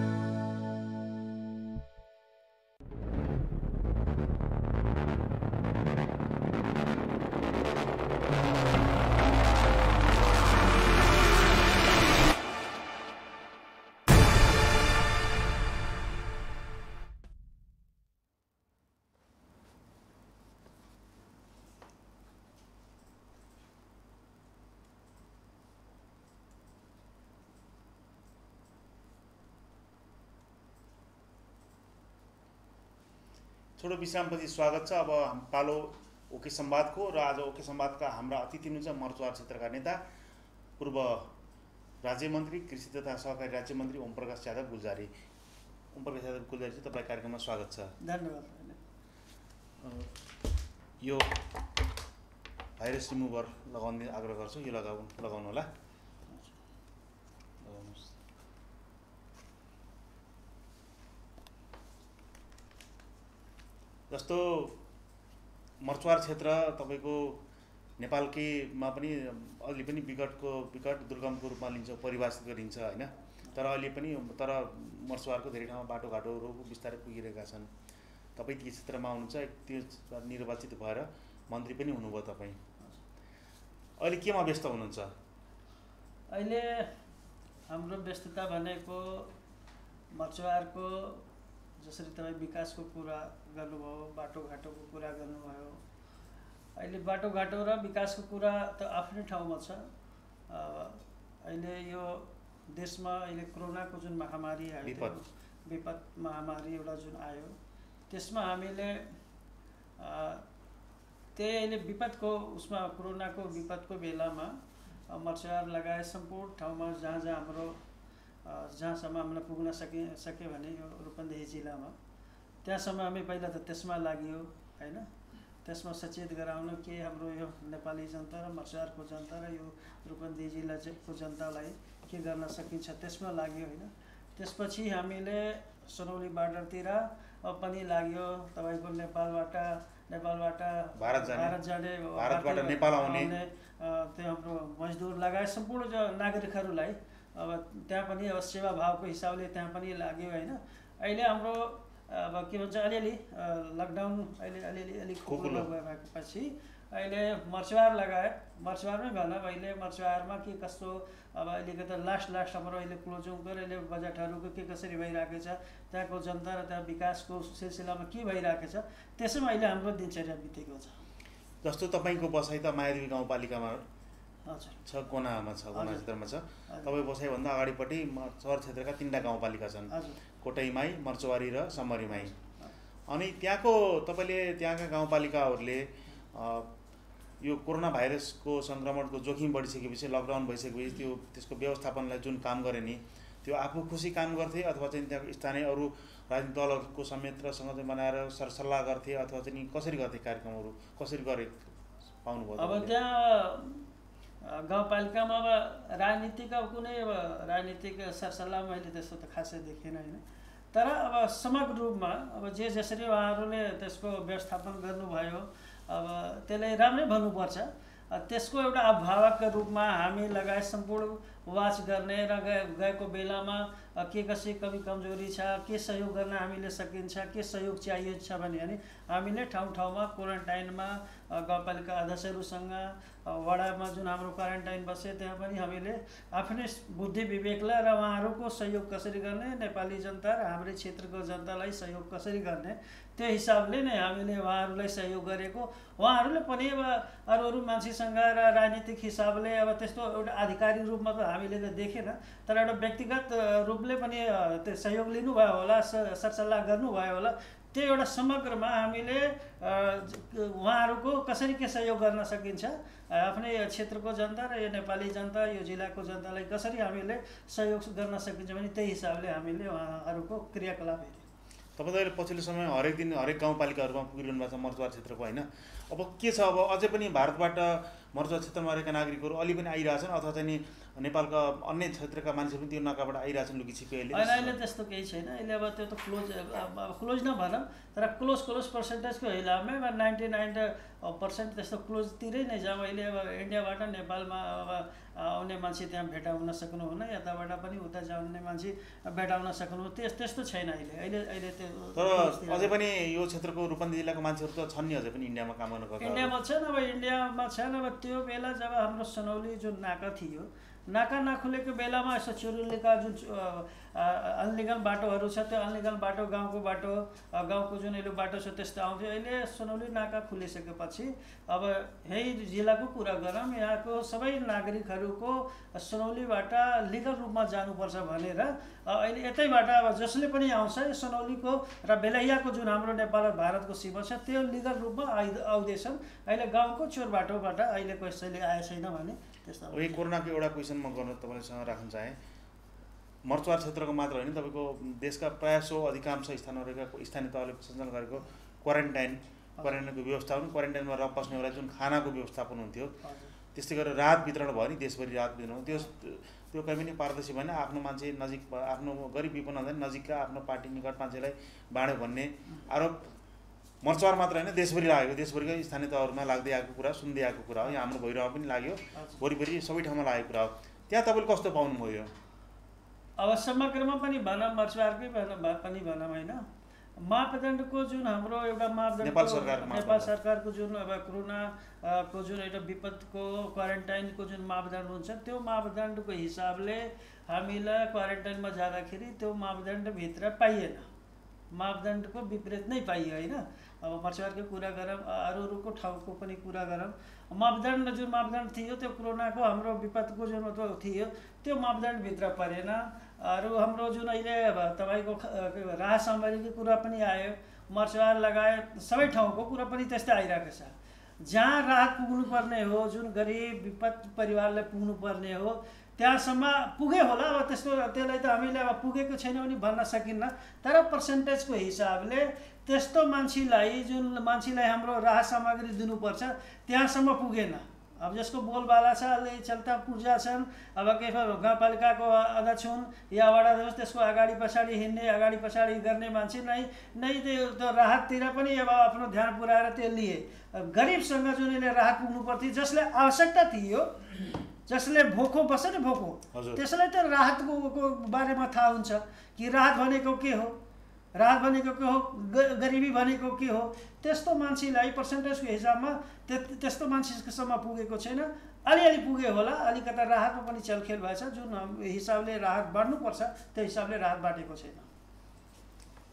छोटो विश्रामपछि स्वागत छ। अब पालो ओके संवादको र आज ओके संवादका हाम्रा अतिथि हुनुहुन्छ मर्चवार क्षेत्रका नेता पूर्व राज्य मन्त्री कृषि तथा सहकारी राज्य मन्त्री ओम प्रकाश यादव गुल्जारी। ओम प्रकाश यादव गुल्जारी चाहिँ तपाईँ कार्यक्रममा स्वागत छ। धन्यवाद। यो भाइरस रिमुभर लगाउने आग्रह गर्छु, यो लगाउनु होला। जस्तो मर्चवार क्षेत्र तपाईँको नेपालकैमा पनि अलि पनि विकट दुर्गमको रूपमा लिन्छ, परिभाषित गरिन्छ होइन। तर अहिले पनि मर्चवारको धेरै ठाउँमा बाटोघाटोहरू बिस्तारै पुगिरहेका छन्। तपाईँ ती क्षेत्रमा हुनुहुन्छ, त्यो निर्वाचित भएर मन्त्री पनि हुनुभयो तपाईँ। अहिले केमा व्यस्त हुनुहुन्छ? अहिले हाम्रो व्यस्तता भनेको मर्चवारको जसरी तपाईँ विकासको कुरा गर्नुभयो, बाटोघाटोको कुरा गर्नुभयो। अहिले बाटोघाटो र विकासको कुरा त आफ्नै ठाउँमा छ। अहिले यो देशमा अहिले कोरोनाको जुन महामारी आयो, विपद महामारी एउटा जुन आयो, त्यसमा हामीले त्यही अहिले विपदको उसमा कोरोनाको विपदको बेलामा मर्चवार लगायत सम्पूर्ण ठाउँमा जहाँसम्म हामीलाई पुग्न सके भने यो रूपन्देही जिल्लामा त्यहाँसम्म हामी पहिला त त्यसमा लाग्यो होइन। त्यसमा सचेत गराउन के हाम्रो यो नेपाली जनता र मर्चवारको जनता र यो रूपन्देही जिल्लाको जनतालाई के गर्न सकिन्छ त्यसमा लाग्यो होइन। त्यसपछि हामीले सुनौली बार्डरतिर पनि लाग्यो, तपाईँको नेपालबाट भारत जाने, भारतबाट नेपाल आउने त्यो हाम्रो मजदुर लगायत सम्पूर्ण जो नागरिकहरूलाई अब त्यहाँ पनि अब सेवा भावको हिसाबले त्यहाँ पनि लाग्यो होइन। अहिले हाम्रो अब के भन्छ अलिअलि लकडाउन अलि खुकुलो भएपछि अहिले मर्चवार लगायत मर्चवारमै भनौँ, अहिले मर्चवारमा के कस्तो अब अहिलेको त लास्ट हाम्रो अहिले क्लोजिङको र अहिले बजेटहरूको के कसरी भइरहेको छ, त्यहाँको जनता र त्यहाँ विकासको सिलसिलामा के भइरहेको छ, त्यसैमा अहिले हाम्रो दिनचर्या बितेको छ। जस्तो तपाईँको बसाइ त मायादेवी गाउँपालिकामा छ, कोनामा छ, कोना क्षेत्रमा छ। तपाईँ बसाइभन्दा अगाडिपट्टि सहर क्षेत्रका 3वटा गाउँपालिका छन्, कोटैमाई, मर्चवारी र समरीमाई। अनि तपाईँले त्यहाँका गाउँपालिकाहरूले यो कोरोना भाइरसको सङ्क्रमणको जोखिम बढिसकेपछि, लकडाउन भइसकेपछि त्यसको व्यवस्थापनलाई जुन काम गरे नि, त्यो आफू खुसी काम गर्थे अथवा चाहिँ त्यहाँको स्थानीय अरू राजनीतिक दलहरूको समेत र सँग बनाएर सरसल्लाह गर्थे अथवा चाहिँ कसरी गर्थे कार्यक्रमहरू कसरी गरे पाउनुभयो? अब त्यहाँ गाउँपालिकामा अब राजनीतिक अब कुनै अब राजनीतिक सरसल्लाह मैले त्यस्तो त खासै देखिनँ होइन। तर अब समग्र रूपमा अब जसरी उहाँहरूले त्यसको व्यवस्थापन गर्नुभयो अब त्यसलाई राम्रै भन्नुपर्छ। त्यसको एउटा अभिभावकका रूपमा हामी लगायत सम्पूर्ण वाच गर्ने र गएको बेलामा के कसै कमी कमजोरी छ, के सहयोग गर्न हामीले सकिन्छ, के सहयोग चाहिएको छ भने हामीले ठाउँ ठाउँमा क्वारेन्टाइनमा गाउँपालिका अध्यक्षहरूसँग वडामा जुन हाम्रो क्वारेन्टाइन बसे त्यहाँ पनि हामीले आफ्नै बुद्धि विवेकलाई र उहाँहरूको सहयोग कसरी गर्ने, नेपाली जनता र हाम्रै क्षेत्रको जनतालाई सहयोग कसरी गर्ने त्यो हिसाबले नै हामीले उहाँहरूलाई सहयोग गरेको। उहाँहरूले पनि अब अरू मान्छेसँग र राजनीतिक हिसाबले अब त्यस्तो एउटा आधिकारिक रूपमा त हामीले त देखेन, तर एउटा व्यक्तिगत रूपले पनि त्यो सहयोग लिनुभयो होला, सरसल्लाह गर्नुभयो होला। त्यो एउटा समग्रमा हामीले उहाँहरूको कसरी के सहयोग गर्न सकिन्छ, आफ्नै क्षेत्रको जनता र यो नेपाली जनता, यो जिल्लाको जनतालाई कसरी हामीले सहयोग गर्न सकिन्छ भने त्यही हिसाबले हामीले उहाँहरूको क्रियाकलाप हेऱ्यौँ। तपाईँ पछिल्लो समय हरेक दिन हरेक गाउँपालिकाहरूमा पुगिरहनु भएको छ मर्चवार क्षेत्रको होइन। अब के छ, अब अझै पनि भारतबाट मर्चवार क्षेत्रमा रहेका नागरिकहरू अलि पनि आइरहेछन् अथवा चाहिँ नेपालका अन्य क्षेत्रका मान्छेहरू पनि त्यो नाकाबाट आइरहेछन् लुकी छिपी अहिले? अहिले त्यस्तो केही छैन। अहिले अब त्यो त क्लोज नभनौँ तर क्लोज पर्सेन्टेजको हिसाबमै अब 99% त्यस्तो क्लोजतिरै नै जाउँ। अहिले अब इन्डियाबाट नेपालमा अब आउने मान्छे त्यहाँ भेटाउन सक्नुहुन्न, यताबाट पनि उता जाने मान्छे भेटाउन सक्नु त्यस्तो छैन अहिले त्यो। तर अझै पनि यो क्षेत्रको रूपन्देही जिल्लाको मान्छेहरू त छन् नि अझै पनि इन्डियामा काम गर्न गएको? इन्डियामा छन्। अब इन्डियामा छन्। अब त्यो बेला जब हाम्रो सुनौली जुन नाका थियो, नाका नखुलेको बेलामा यसो चुरुलीका जुन अनलिगल बाटोहरू छ त्यो अनलिगल बाटो गाउँको जुन अहिले बाटो छ त्यस्तो आउँथ्यो। अहिले सुनौली नाका खुलिसकेपछि अब यही जिल्लाको कुरा गरौँ, यहाँको सबै नागरिकहरूको सुनौलीबाट लिगल रूपमा जानुपर्छ भनेर अहिले यतैबाट अब जसले पनि आउँछ सुनौलीको र बेलैयाको जुन हाम्रो नेपाल र भारतको सीमा छ त्यो लिगल रूपमा आउँदैछन्। अहिले गाउँको चोर बाटोबाट अहिले कसैले आए छैन भने त्यस्तो। यही कोरोनाको एउटा क्वेसन म गर्न तपाईँसँग राख्न चाहेँ। मर्चवार क्षेत्रको मात्र होइन, तपाईँको देशका प्रायः अधिकांश स्थानीय तहले सञ्चालन गरेको क्वारेन्टाइनको व्यवस्थापन, क्वारेन्टाइनमा बस्नेहरूलाई जुन खानाको व्यवस्थापन हुन्थ्यो, त्यस्तै गरेर राहत वितरण भयो नि, देशभरि राहत वितरण त्यो कहीँ पनि पारदर्शी भएन। आफ्नो मान्छे नजिक, आफ्नो गरिब विपन्न हुँदैन, नजिकका आफ्नो पार्टी निकट मान्छेलाई बाँड्यो भन्ने आरोप मर्चवार मात्र होइन देशभरि लागेको, देशभरिकै स्थानीय तहहरूमा लाग्दै आएको कुरा, सुन्दै आएको कुरा हो। यहाँ हाम्रो भैरवमा पनि लाग्यो, वरिपरि सबै ठाउँमा लागेको कुरा हो। त्यहाँ तपाईँले कस्तो पाउनुभयो? अब समग्रमा पनि भनौँ, मर्चवारकै पनि भनौँ होइन, मापदण्डको जुन हाम्रो एउटा मापदण्ड नेपाल सरकारको जुन अब कोरोनाको जुन एउटा विपदको क्वारेन्टाइनको जुन मापदण्ड हुन्छ त्यो मापदण्डको हिसाबले हामीलाई क्वारेन्टाइनमा जाँदाखेरि त्यो मापदण्डभित्र पाइएन, मापदण्डको विपरीत नै पाइयो होइन। अब मर्चवारकै कुरा गरौँ, अरूको ठाउँको पनि कुरा गरौँ, मापदण्ड जुन मापदण्ड थियो त्यो कोरोनाको हाम्रो विपदको जुन थियो त्यो मापदण्डभित्र परेन। अरू हाम्रो जुन अहिले अब तपाईँको राहत सामग्रीको कुरा पनि आयो, मर्चवार लगायत सबै ठाउँको कुरा पनि त्यस्तै आइरहेको छ। जहाँ राहत पुग्नुपर्ने हो, जुन गरिब विपद परिवारलाई पुग्नुपर्ने हो त्यहाँसम्म पुगे होला। अब त्यस्तो त्यसलाई त हामीले अब पुगेको छैन भने भन्न सकिन्न, तर पर्सेन्टेजको हिसाबले त्यस्तो जुन मान्छेलाई हाम्रो राहत सामग्री दिनुपर्छ त्यहाँसम्म पुगेन। अब जसको बोलबाला छ, अलि चल्ता पूर्जा छन्, अब के गाउँपालिकाको अध्यक्ष हुन् या वडाध्यक्ष, त्यसको अगाडि पछाडि हिँड्ने, अगाडि पछाडि गर्ने मान्छे नै त्यो राहततिर पनि अब आफ्नो ध्यान पुर्याएर त्यो लिए। गरिबसँग जुन यसले राहत पुग्नु पर्थ्यो, जसले आवश्यकता थियो, जसले भोको बस्छ नि भोको, त्यसलाई त राहतको बारेमा थाहा हुन्छ कि राहत भनेको के हो, राहत भनेको के हो, गरिबी भनेको के हो। त्यस्तो मान्छेलाई पर्सेन्टेजको हिसाबमा त्यस्तो मान्छेसम्म पुगेको छैन। अलिअलि पुग्यो होला, अलिकता राहतमा पनि चलखेल भएछ। जुन हिसाबले राहत बाँड्नुपर्छ त्यो हिसाबले राहत बाँडेको छैन।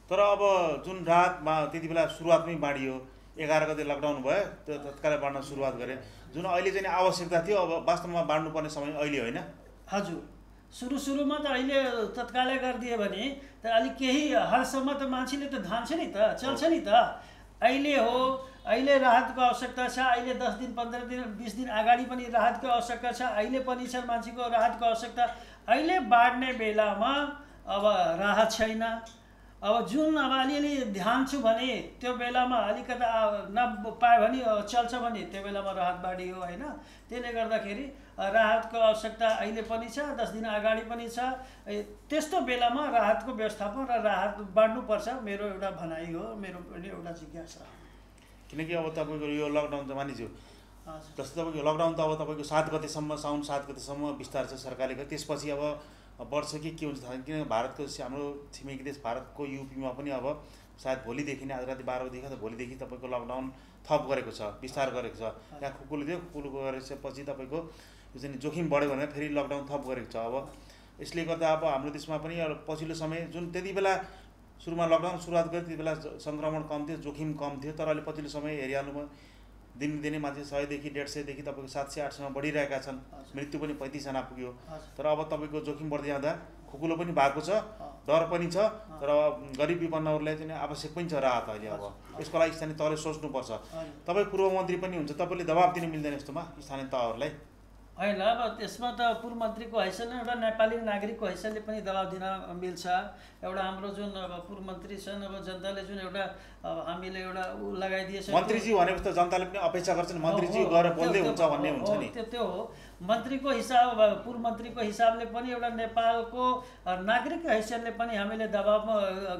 तर अब जुन राहतमा त्यति बेला सुरुवातमै बाँडियो, 11 गते लकडाउन भयो, त्यो तत्कालै बाँड्न सुरुवात गरे। जुन अहिले चाहिँ आवश्यकता थियो, अब वास्तवमा बाँड्नुपर्ने समय अहिले होइन? हजुर, सुरुमा त अहिले तत्कालै गरिदियो भने त अलिक केही हदसम्म त मान्छेले त धान्छ नि त, चल्छ नि त। अहिले राहतको आवश्यकता छ, अहिले 10 दिन 15 दिन 20 दिन अगाडि पनि राहतको आवश्यकता छ, अहिले पनि छ मान्छेको राहतको आवश्यकता। अहिले बाँड्ने बेलामा अब राहत छैन, अब जुन अब अलिअलि ध्यान छु भने त्यो बेलामा अलिकता नपायो भने चल्छ भने त्यो बेलामा राहत बाढी हो होइन। त्यसले गर्दाखेरि राहतको आवश्यकता अहिले पनि छ, 10 दिन अगाडि पनि छ। त्यस्तो बेलामा राहतको व्यवस्थापन र राहत बाँड्नुपर्छ मेरो एउटा भनाइ हो, मेरो पनि एउटा जिज्ञासा। किनकि अब तपाईँको यो लकडाउन त मानिज्यू जस्तो तपाईँको लकडाउन त अब तपाईँको 7 गतेसम्म साउन 7 गतेसम्म विस्तार छ सरकारले गर्यो। त्यसपछि अब वर्ष के हुन्छ थाहा छैन, किनकि भारतको हाम्रो छिमेकी देश भारतको युपीमा पनि अब सायद भोलिदेखि नै आज राति 12 बजेदेखि त भोलिदेखि तपाईँको लकडाउन थप गरेको छ, विस्तार गरेको छ। त्यहाँ खुकुलो थियो, खुकुलो गरेपछि तपाईँको यो चाहिँ जोखिम बढ्यो भने फेरि लकडाउन थप गरेको छ। अब यसले गर्दा अब हाम्रो देशमा पनि पछिल्लो समय जुन त्यति बेला सुरुमा लकडाउन सुरुवात गरे त्यति बेला सङ्क्रमण कम थियो, जोखिम कम थियो, तर अहिले पछिल्लो समय हेरिहाल्नुमा दिनदिनै मान्छे 100देखि 150देखि तपाईँको 700-800मा बढिरहेका छन्। मृत्यु पनि 35 जना पुग्यो। तर अब तपाईँको जोखिम बढ्दै जाँदा खुकुलो पनि भएको छ, डर पनि छ, तर गरिब विपन्नहरूलाई चाहिँ आवश्यक पनि छ राहत अहिले। अब यसको लागि स्थानीय तहले सोच्नुपर्छ। तपाईँ पूर्व मन्त्री पनि हुन्छ, तपाईँले दबाब दिन मिल्दैन यस्तोमा स्थानीय तहहरूलाई होइन। अब त्यसमा त पूर्व मन्त्रीको हैसियतले एउटा नेपाली नागरिकको हैसियतले पनि दबाब दिन मिल्छ। एउटा हाम्रो जुन अब पूर्व मन्त्री छन्, अब जनताले जुन एउटा हामीले एउटा लगाइदिएछ मन्त्रीजी भनेपछि त जनताले पनि अपेक्षा गर्छन् मन्त्रीजी गएर बोल्दै हुन्छ भन्ने हुन्छ नि। त्यो हो मन्त्रीको हिसाब, पूर्व मन्त्रीको हिसाबले पनि एउटा नेपालको नागरिकको हैसियतले पनि हामीले दबाब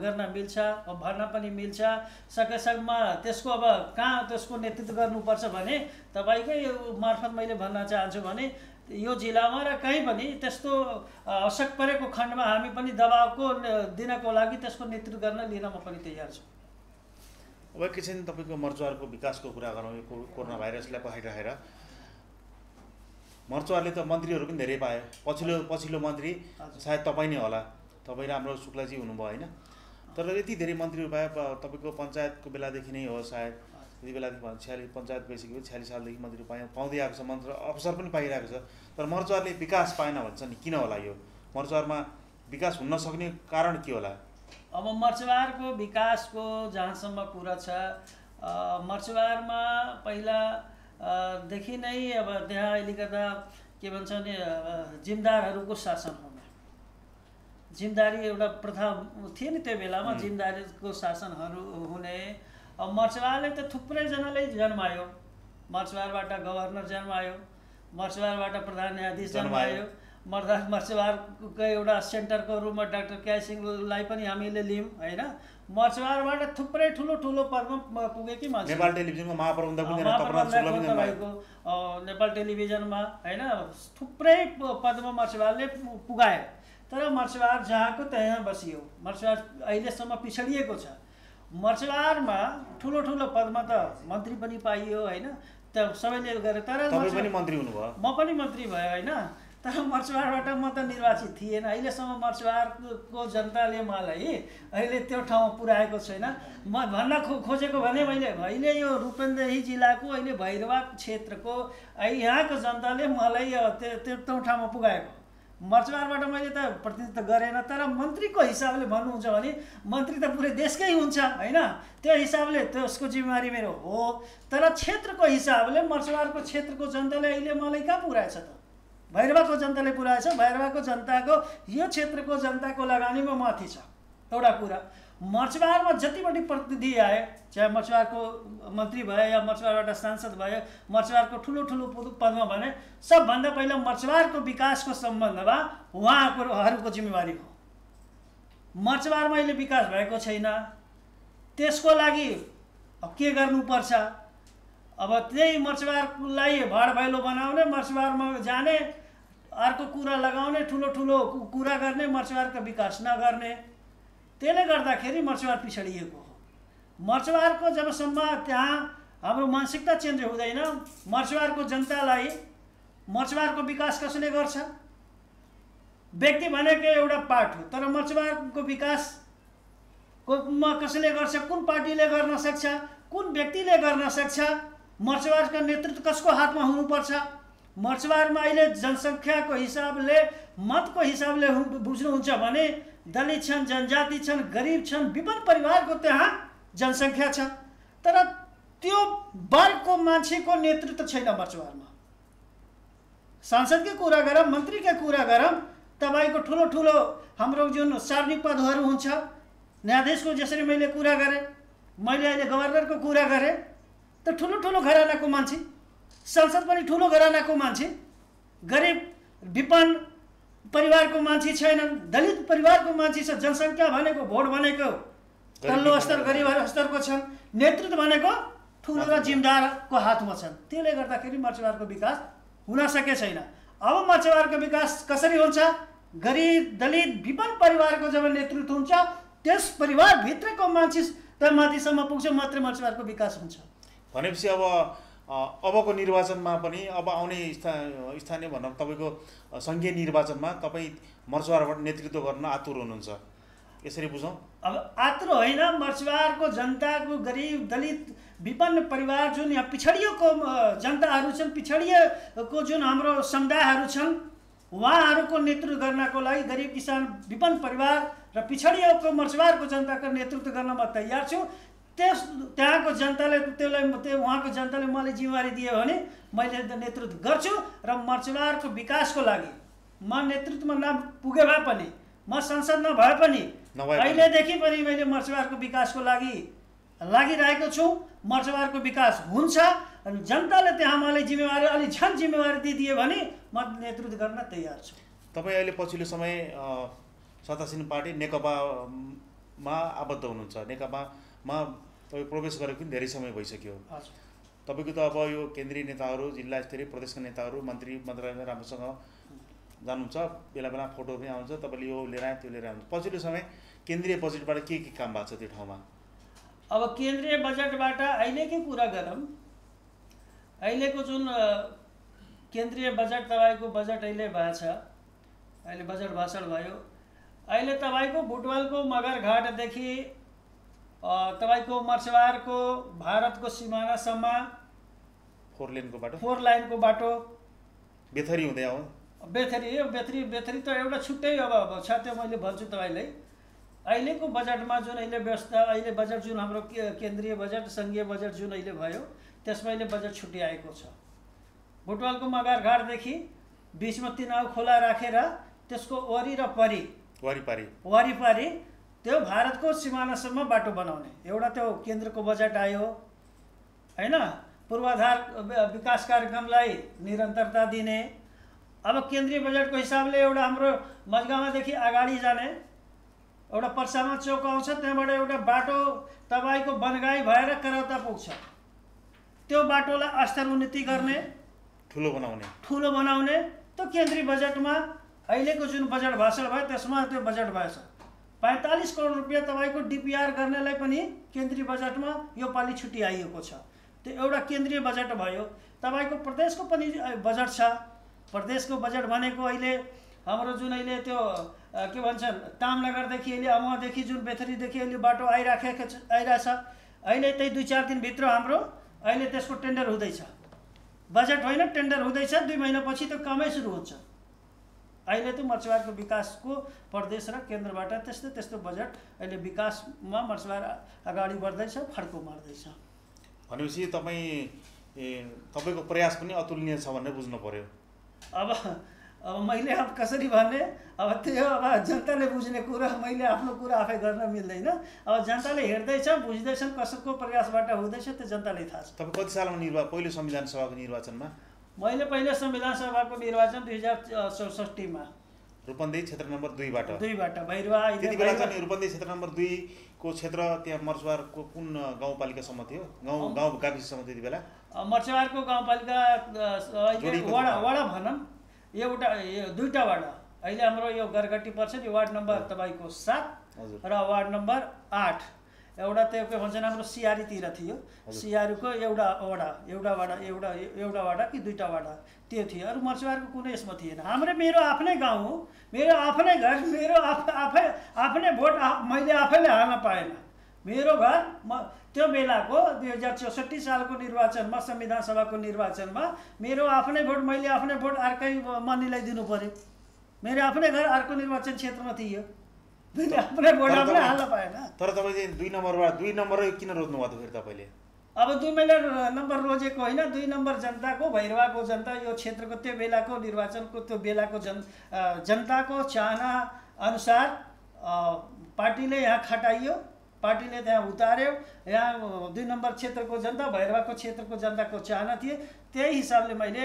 गर्न मिल्छ, भर्न पनि मिल्छ। सकेसम्म त्यसको अब कहाँ त्यसको नेतृत्व गर्नुपर्छ भने तपाईँकै मार्फत मैले भन्न चाहन्छु भने यो जिल्लामा र कहीँ पनि त्यस्तो आवश्यक परेको खण्डमा हामी पनि दबाबको दिनको लागि त्यसको नेतृत्व गर्न लिन म पनि तयार छु। अब एकैछिन तपाईँको मर्चुवारको विकासको कुरा गरौँ। यो कोरोना भाइरसलाई पछाडि मर्चुवारले त मन्त्रीहरू पनि धेरै पायो। पछिल्लो मन्त्री सायद तपाईँ नै होला, तपाईँ र हाम्रो शुक्लाजी हुनुभयो होइन। तर यति धेरै मन्त्रीहरू पायो तपाईँको पञ्चायतको बेलादेखि नै हो सायद, त्यति बेलादेखि 46 पञ्चायत गइसक्यो, 46 सालदेखि मन्त्री पाउँदै आएको छ, मन्त्री अवसर पनि पाइरहेको छ। तर मर्चुवारले विकास पाएन भन्छ नि, किन होला यो मर्चुवारमा विकास हुन नसक्ने कारण के होला? अब मर्चुवारको विकासको जहाँसम्म कुरा छ, मर्चुवारमा पहिलादेखि नै अब त्यहाँ अलिकता के भन्छ भने जिम्मेदारहरूको शासन हुने, जिम्मेदारी एउटा प्रथा थियो नि त्यो बेलामा, जिम्मेदारीको शासनहरू हुने। अब मर्चुवारले त थुप्रैजनाले जन्मायो। मर्चुवारबाट गभर्नर जन्मायो, मर्चुवारबाट प्रधान न्यायाधीश जन्मायो, मर्चुवारको एउटा सेन्टरको रूपमा डाक्टर केआई सिंहलाई पनि हामीले लियौँ होइन। मर्चुवारबाट थुप्रै ठुलो पदमा पुगेकी मान्छे नेपाल टेलिभिजनको महाप्रबन्धक तपाईँको नेपाल टेलिभिजनमा होइन थुप्रै पदमा मर्चुवारले पुगायो। तर मर्चुवार जहाँको त्यहाँ बसियो। मर्चुवार अहिलेसम्म पिछडिएको छ। मर्चुवारमा ठुलो पदमा त मन्त्री पनि पाइयो होइन, त सबैले गरे। तर तपाईँ पनि मन्त्री हुनुभयो, म पनि मन्त्री भयो होइन। तर मर्चुवारबाट म त निर्वाचित थिएन। अहिलेसम्म मर्चुवारको जनताले मलाई अहिले त्यो ठाउँमा पुर्याएको छैन। म भन्न खोजेको भने मैले अहिले यो रूपन्देही जिल्लाको अहिले भैरवा क्षेत्रको यहाँको जनताले मलाई त्यो ठाउँमा पुगाएको। मर्चुवारबाट मैले त प्रतिनिधित्व गरेन। तर मन्त्रीको हिसाबले भन्नुहुन्छ भने मन्त्री त पुरै देशकै हुन्छ होइन, त्यो हिसाबले त्यसको जिम्मेवारी मेरो हो। तर क्षेत्रको हिसाबले मर्चुवारको क्षेत्रको जनताले अहिले मलाई कहाँ पुर्याएछ त? भैरवाको जनताले पुर्याएछ। भैरवाको जनताको यो क्षेत्रको जनताको लगानीमा माथि छ। एउटा कुरा मर्चुवारमा जतिपट्टि प्रतिनिधि आए, चाहे मर्चुवारको मन्त्री भयो या मर्चुवारबाट सांसद भयो, मर्चुवारको ठुलो पदमा भने सबभन्दा पहिला मर्चुवारको विकासको सम्बन्धमा उहाँहरूको जिम्मेवारी हो। मर्चुवारमा अहिले विकास भएको छैन, त्यसको लागि के गर्नुपर्छ? अब त्यही मर्चुवारलाई भडभैलो बनाउने, मर्चुवारमा जाने, अर्को कुरा लगाउने, ठुलो कुरा गर्ने, मर्चुवारको विकास नगर्ने, त्यसले गर्दाखेरि मर्चुवार पिछडिएको हो। मर्चुवारको जबसम्म त्यहाँ हाम्रो मानसिकता चेन्ज हुँदैन, मर्चुवारको जनतालाई मर्चुवारको विकास कसले गर्छ? व्यक्ति भनेको एउटा पार्ट हो, तर मर्चुवारको विकासमा कसले गर्छ? कुन पार्टीले गर्न सक्छ? कुन व्यक्तिले गर्न सक्छ? मर्चुवारको नेतृत्व कसको हातमा हुनुपर्छ? मर्चुवारमा अहिले जनसङ्ख्याको हिसाबले, मतको हिसाबले बुझ्नुहुन्छ भने दलित छन्, जनजाति छन्, गरिब छन्, विभिन्न परिवारको त्यहाँ जनसङ्ख्या छ। तर त्यो वर्गको मान्छेको नेतृत्व छैन मर्चुवारमा। सांसदकै कुरा गरौँ, मन्त्रीकै कुरा गरौँ, तपाईँको ठुलो हाम्रो जुन सार्वजनिक पदहरू हुन्छ न्यायाधीशको जसरी मैले कुरा गरेँ, मैले अहिले गभर्नरको कुरा गरेँ, त ठुलो ठुलो घरानाको मान्छे, संसद पनि ठुलो घरानाको मान्छे, गरिब विपन्न परिवारको मान्छे छैनन्, दलित परिवारको मान्छे छ। जनसङ्ख्या भनेको भोट भनेको तल्लो स्तर गरिब स्तरको छन्, नेतृत्व भनेको ठुलो र जिम्मेदारको हातमा छन्। त्यसले गर्दाखेरि मर्चवारको विकास हुन सके छैन। अब मर्चवारको विकास कसरी हुन्छ? गरिब दलित विपन्न परिवारको जब नेतृत्व हुन्छ, त्यस परिवारभित्रको मान्छे त माथिसम्म पुग्छ, मात्रै मर्चवारको विकास हुन्छ। भनेपछि अबको निर्वाचनमा पनि अब आउने स्थानीय भनौँ तपाईँको सङ्घीय निर्वाचनमा तपाईँ मर्चवारबाट नेतृत्व गर्न आतुर हुनुहुन्छ, यसरी बुझौँ? अब आतुर होइन, मर्चवारको जनताको गरिब दलित विपन्न परिवार जुन यहाँ पिछडिएको जनताहरू छन्, पिछडिएको जुन हाम्रो समुदायहरू छन्, उहाँहरूको नेतृत्व गर्नको लागि गरिब किसान विपन्न परिवार र पिछडिएको मर्चवारको जनताको नेतृत्व गर्न म तयार छु। त्यहाँको जनताले उहाँको जनताले मलाई जिम्मेवारी दियो भने मैले नेतृत्व गर्छु र मर्चवारको विकासको लागि म नेतृत्वमा नपुगे भए पनि, म संसद नभए पनि अहिलेदेखि पनि मैले मर्चवारको विकासको लागि लागिरहेको छु। मर्चवारको विकास हुन्छ अनि जनताले त्यहाँ मलाई जिम्मेवारी अलि झन् जिम्मेवारी दिदियो भने म नेतृत्व गर्न तयार छु। तपाईँ अहिले पछिल्लो समय सत्तासीन पार्टी नेकपामा आबद्ध हुनुहुन्छ। नेकपामा तपाईँ प्रवेश गरेको पनि धेरै समय भइसक्यो। तपाईँको त अब यो केन्द्रीय नेताहरू, जिल्ला स्तरीय प्रदेशका नेताहरू, मन्त्रालयमा राम्रोसँग जानुहुन्छ, बेला बेला फोटो पनि आउँछ, तपाईँले यो लिएर आयो त्यो लिएर आउनुहुन्छ। पछिल्लो समय केन्द्रीय बजेटबाट के काम भएको छ त्यो ठाउँमा? अब केन्द्रीय बजेटबाट अहिलेकै कुरा गरौँ, अहिलेको जुन केन्द्रीय बजेट तपाईँको बजेट अहिले भएको छ, अहिले बजेट भाषण भयो, अहिले तपाईँको बुटवलको मगरघाटदेखि तपाईँको मर्चवारको भारतको सिमानासम्म 4 लाइनको बाटो बेथरी हुँदै आयो। बेथरी त एउटा छुट्टै अब छ, त्यो मैले भन्छु तपाईँलाई। अहिलेको बजेटमा जुन अहिले व्यवस्था, अहिले बजेट जुन हाम्रो केन्द्रीय बजेट सङ्घीय बजेट जुन अहिले भयो, त्यसमा अहिले बजेट छुट्याएको छ। बुटवलको मगरघाटदेखि बिचमा तिनाउ खोला राखेर त्यसको वरिपरि त्यो भारतको सिमानासम्म बाटो बनाउने एउटा त्यो केन्द्रको बजेट आयो हैन। पूर्वाधार विकास कार्यक्रमलाई निरन्तरता दिने। अब केन्द्रीय बजेटको हिसाबले एउटा हाम्रो मजगामादेखि अगाडि जाने एउटा पर्सामा चौक आउँछ, त्यहाँबाट एउटा बाटो तपाईँको बनगाई भएर करौता पुग्छ। त्यो बाटोलाई स्तर उन्नति गर्ने, ठुलो बनाउने त्यो केन्द्रीय बजेटमा अहिलेको जुन बजेट भाषण भयो त्यसमा त्यो बजेट भएछ। 45 करोड रुपियाँ तपाईँको डिपिआर गर्नेलाई पनि केन्द्रीय बजेटमा यो पालि छुट्याइएको छ। त्यो एउटा केन्द्रीय बजेट भयो। तपाईँको प्रदेशको पनि बजेट छ। प्रदेशको बजेट भनेको अहिले हाम्रो जुन अहिले त्यो के भन्छन् तामनगरदेखि अहिले अमुवादेखि जुन बेथरीदेखि अहिले बाटो आइरहेछ, अहिले त्यही 2-4 दिनभित्र हाम्रो अहिले त्यसको टेन्डर हुँदैछ। बजेट होइन, टेन्डर हुँदैछ। 2 महिनापछि त्यो कामै सुरु हुन्छ। अहिले त मर्चवारको विकासको प्रदेश र केन्द्रबाट त्यस्तो बजेट अहिले विकासमा मर्चवार अगाडि बढ्दैछ, फड्को मार्दैछ। भनेपछि तपाईँको प्रयास पनि अतुलनीय छ भन्ने बुझ्नु पर्यो। अब मैले अब कसरी भन्ने, अब त्यो अब जनताले बुझ्ने कुरा, मैले आफ्नो कुरा आफै गर्न मिल्दैन। अब जनताले हेर्दैछ, बुझ्दैछन् कसको प्रयासबाट हुँदैछ, त्यो जनताले थाहा छ। तपाईँ कति सालमा पहिलो संविधान सभाको निर्वाचनमा? मैले पहिले संविधान सभाको निर्वाचन 2064 मा रूपन्देही क्षेत्र नम्बर 2 बाट भैरवा। त्यति बेला चाहिँ रूपन्देही क्षेत्र नम्बर 2 को क्षेत्र त्यहाँ मर्चवारको कुन गाउँपालिकासम्म थियो? गाउँ गाविससम्म त्यति बेला मर्चवारको गाउँपालिका वडा भनौँ एउटा 2टा वडा। अहिले हाम्रो यो गरगट्टी पर्छ नि, वार्ड नम्बर तपाईँको 7 र वार्ड नम्बर 8। एउटा त्यो के भन्छन् हाम्रो सियारीतिर थियो, सियारीको एउटा वडा कि 2टा वडा त्यो थियो। अरू मर्चवारको कुनै यसमा थिएन। मेरो आफ्नै गाउँ हो, मेरो आफ्नै घर, मेरो आफ्नै भोट मैले आफैले हाल्न पाएन। मेरो घर त्यो बेलाको 2064 सालको निर्वाचनमा, संविधान सभाको निर्वाचनमा मेरो आफ्नै भोट, मैले आफ्नै भोट अर्कै मन्नीलाई दिनु पर्यो। मेरो आफ्नै घर अर्को निर्वाचन क्षेत्रमा थियो, मैले आफ्नै भोट आफ्नै हाल्न पाएन। तर तपाईँ चाहिँ 2 नम्बर किन रोज्नु भएको फेरि तपाईँले? अब 2 नम्बर रोजेको होइन, 2 नम्बर जनताको, भैरवाको जनता, यो क्षेत्रको त्यो बेलाको निर्वाचनको त्यो बेलाको जनताको चाहना अनुसार पार्टीले यहाँ खटाइयो, पार्टीले त्यहाँ उतार्यो। यहाँ 2 नम्बर क्षेत्रको जनता, भैरवाको क्षेत्रको जनताको चाहना थिए। त्यही हिसाबले मैले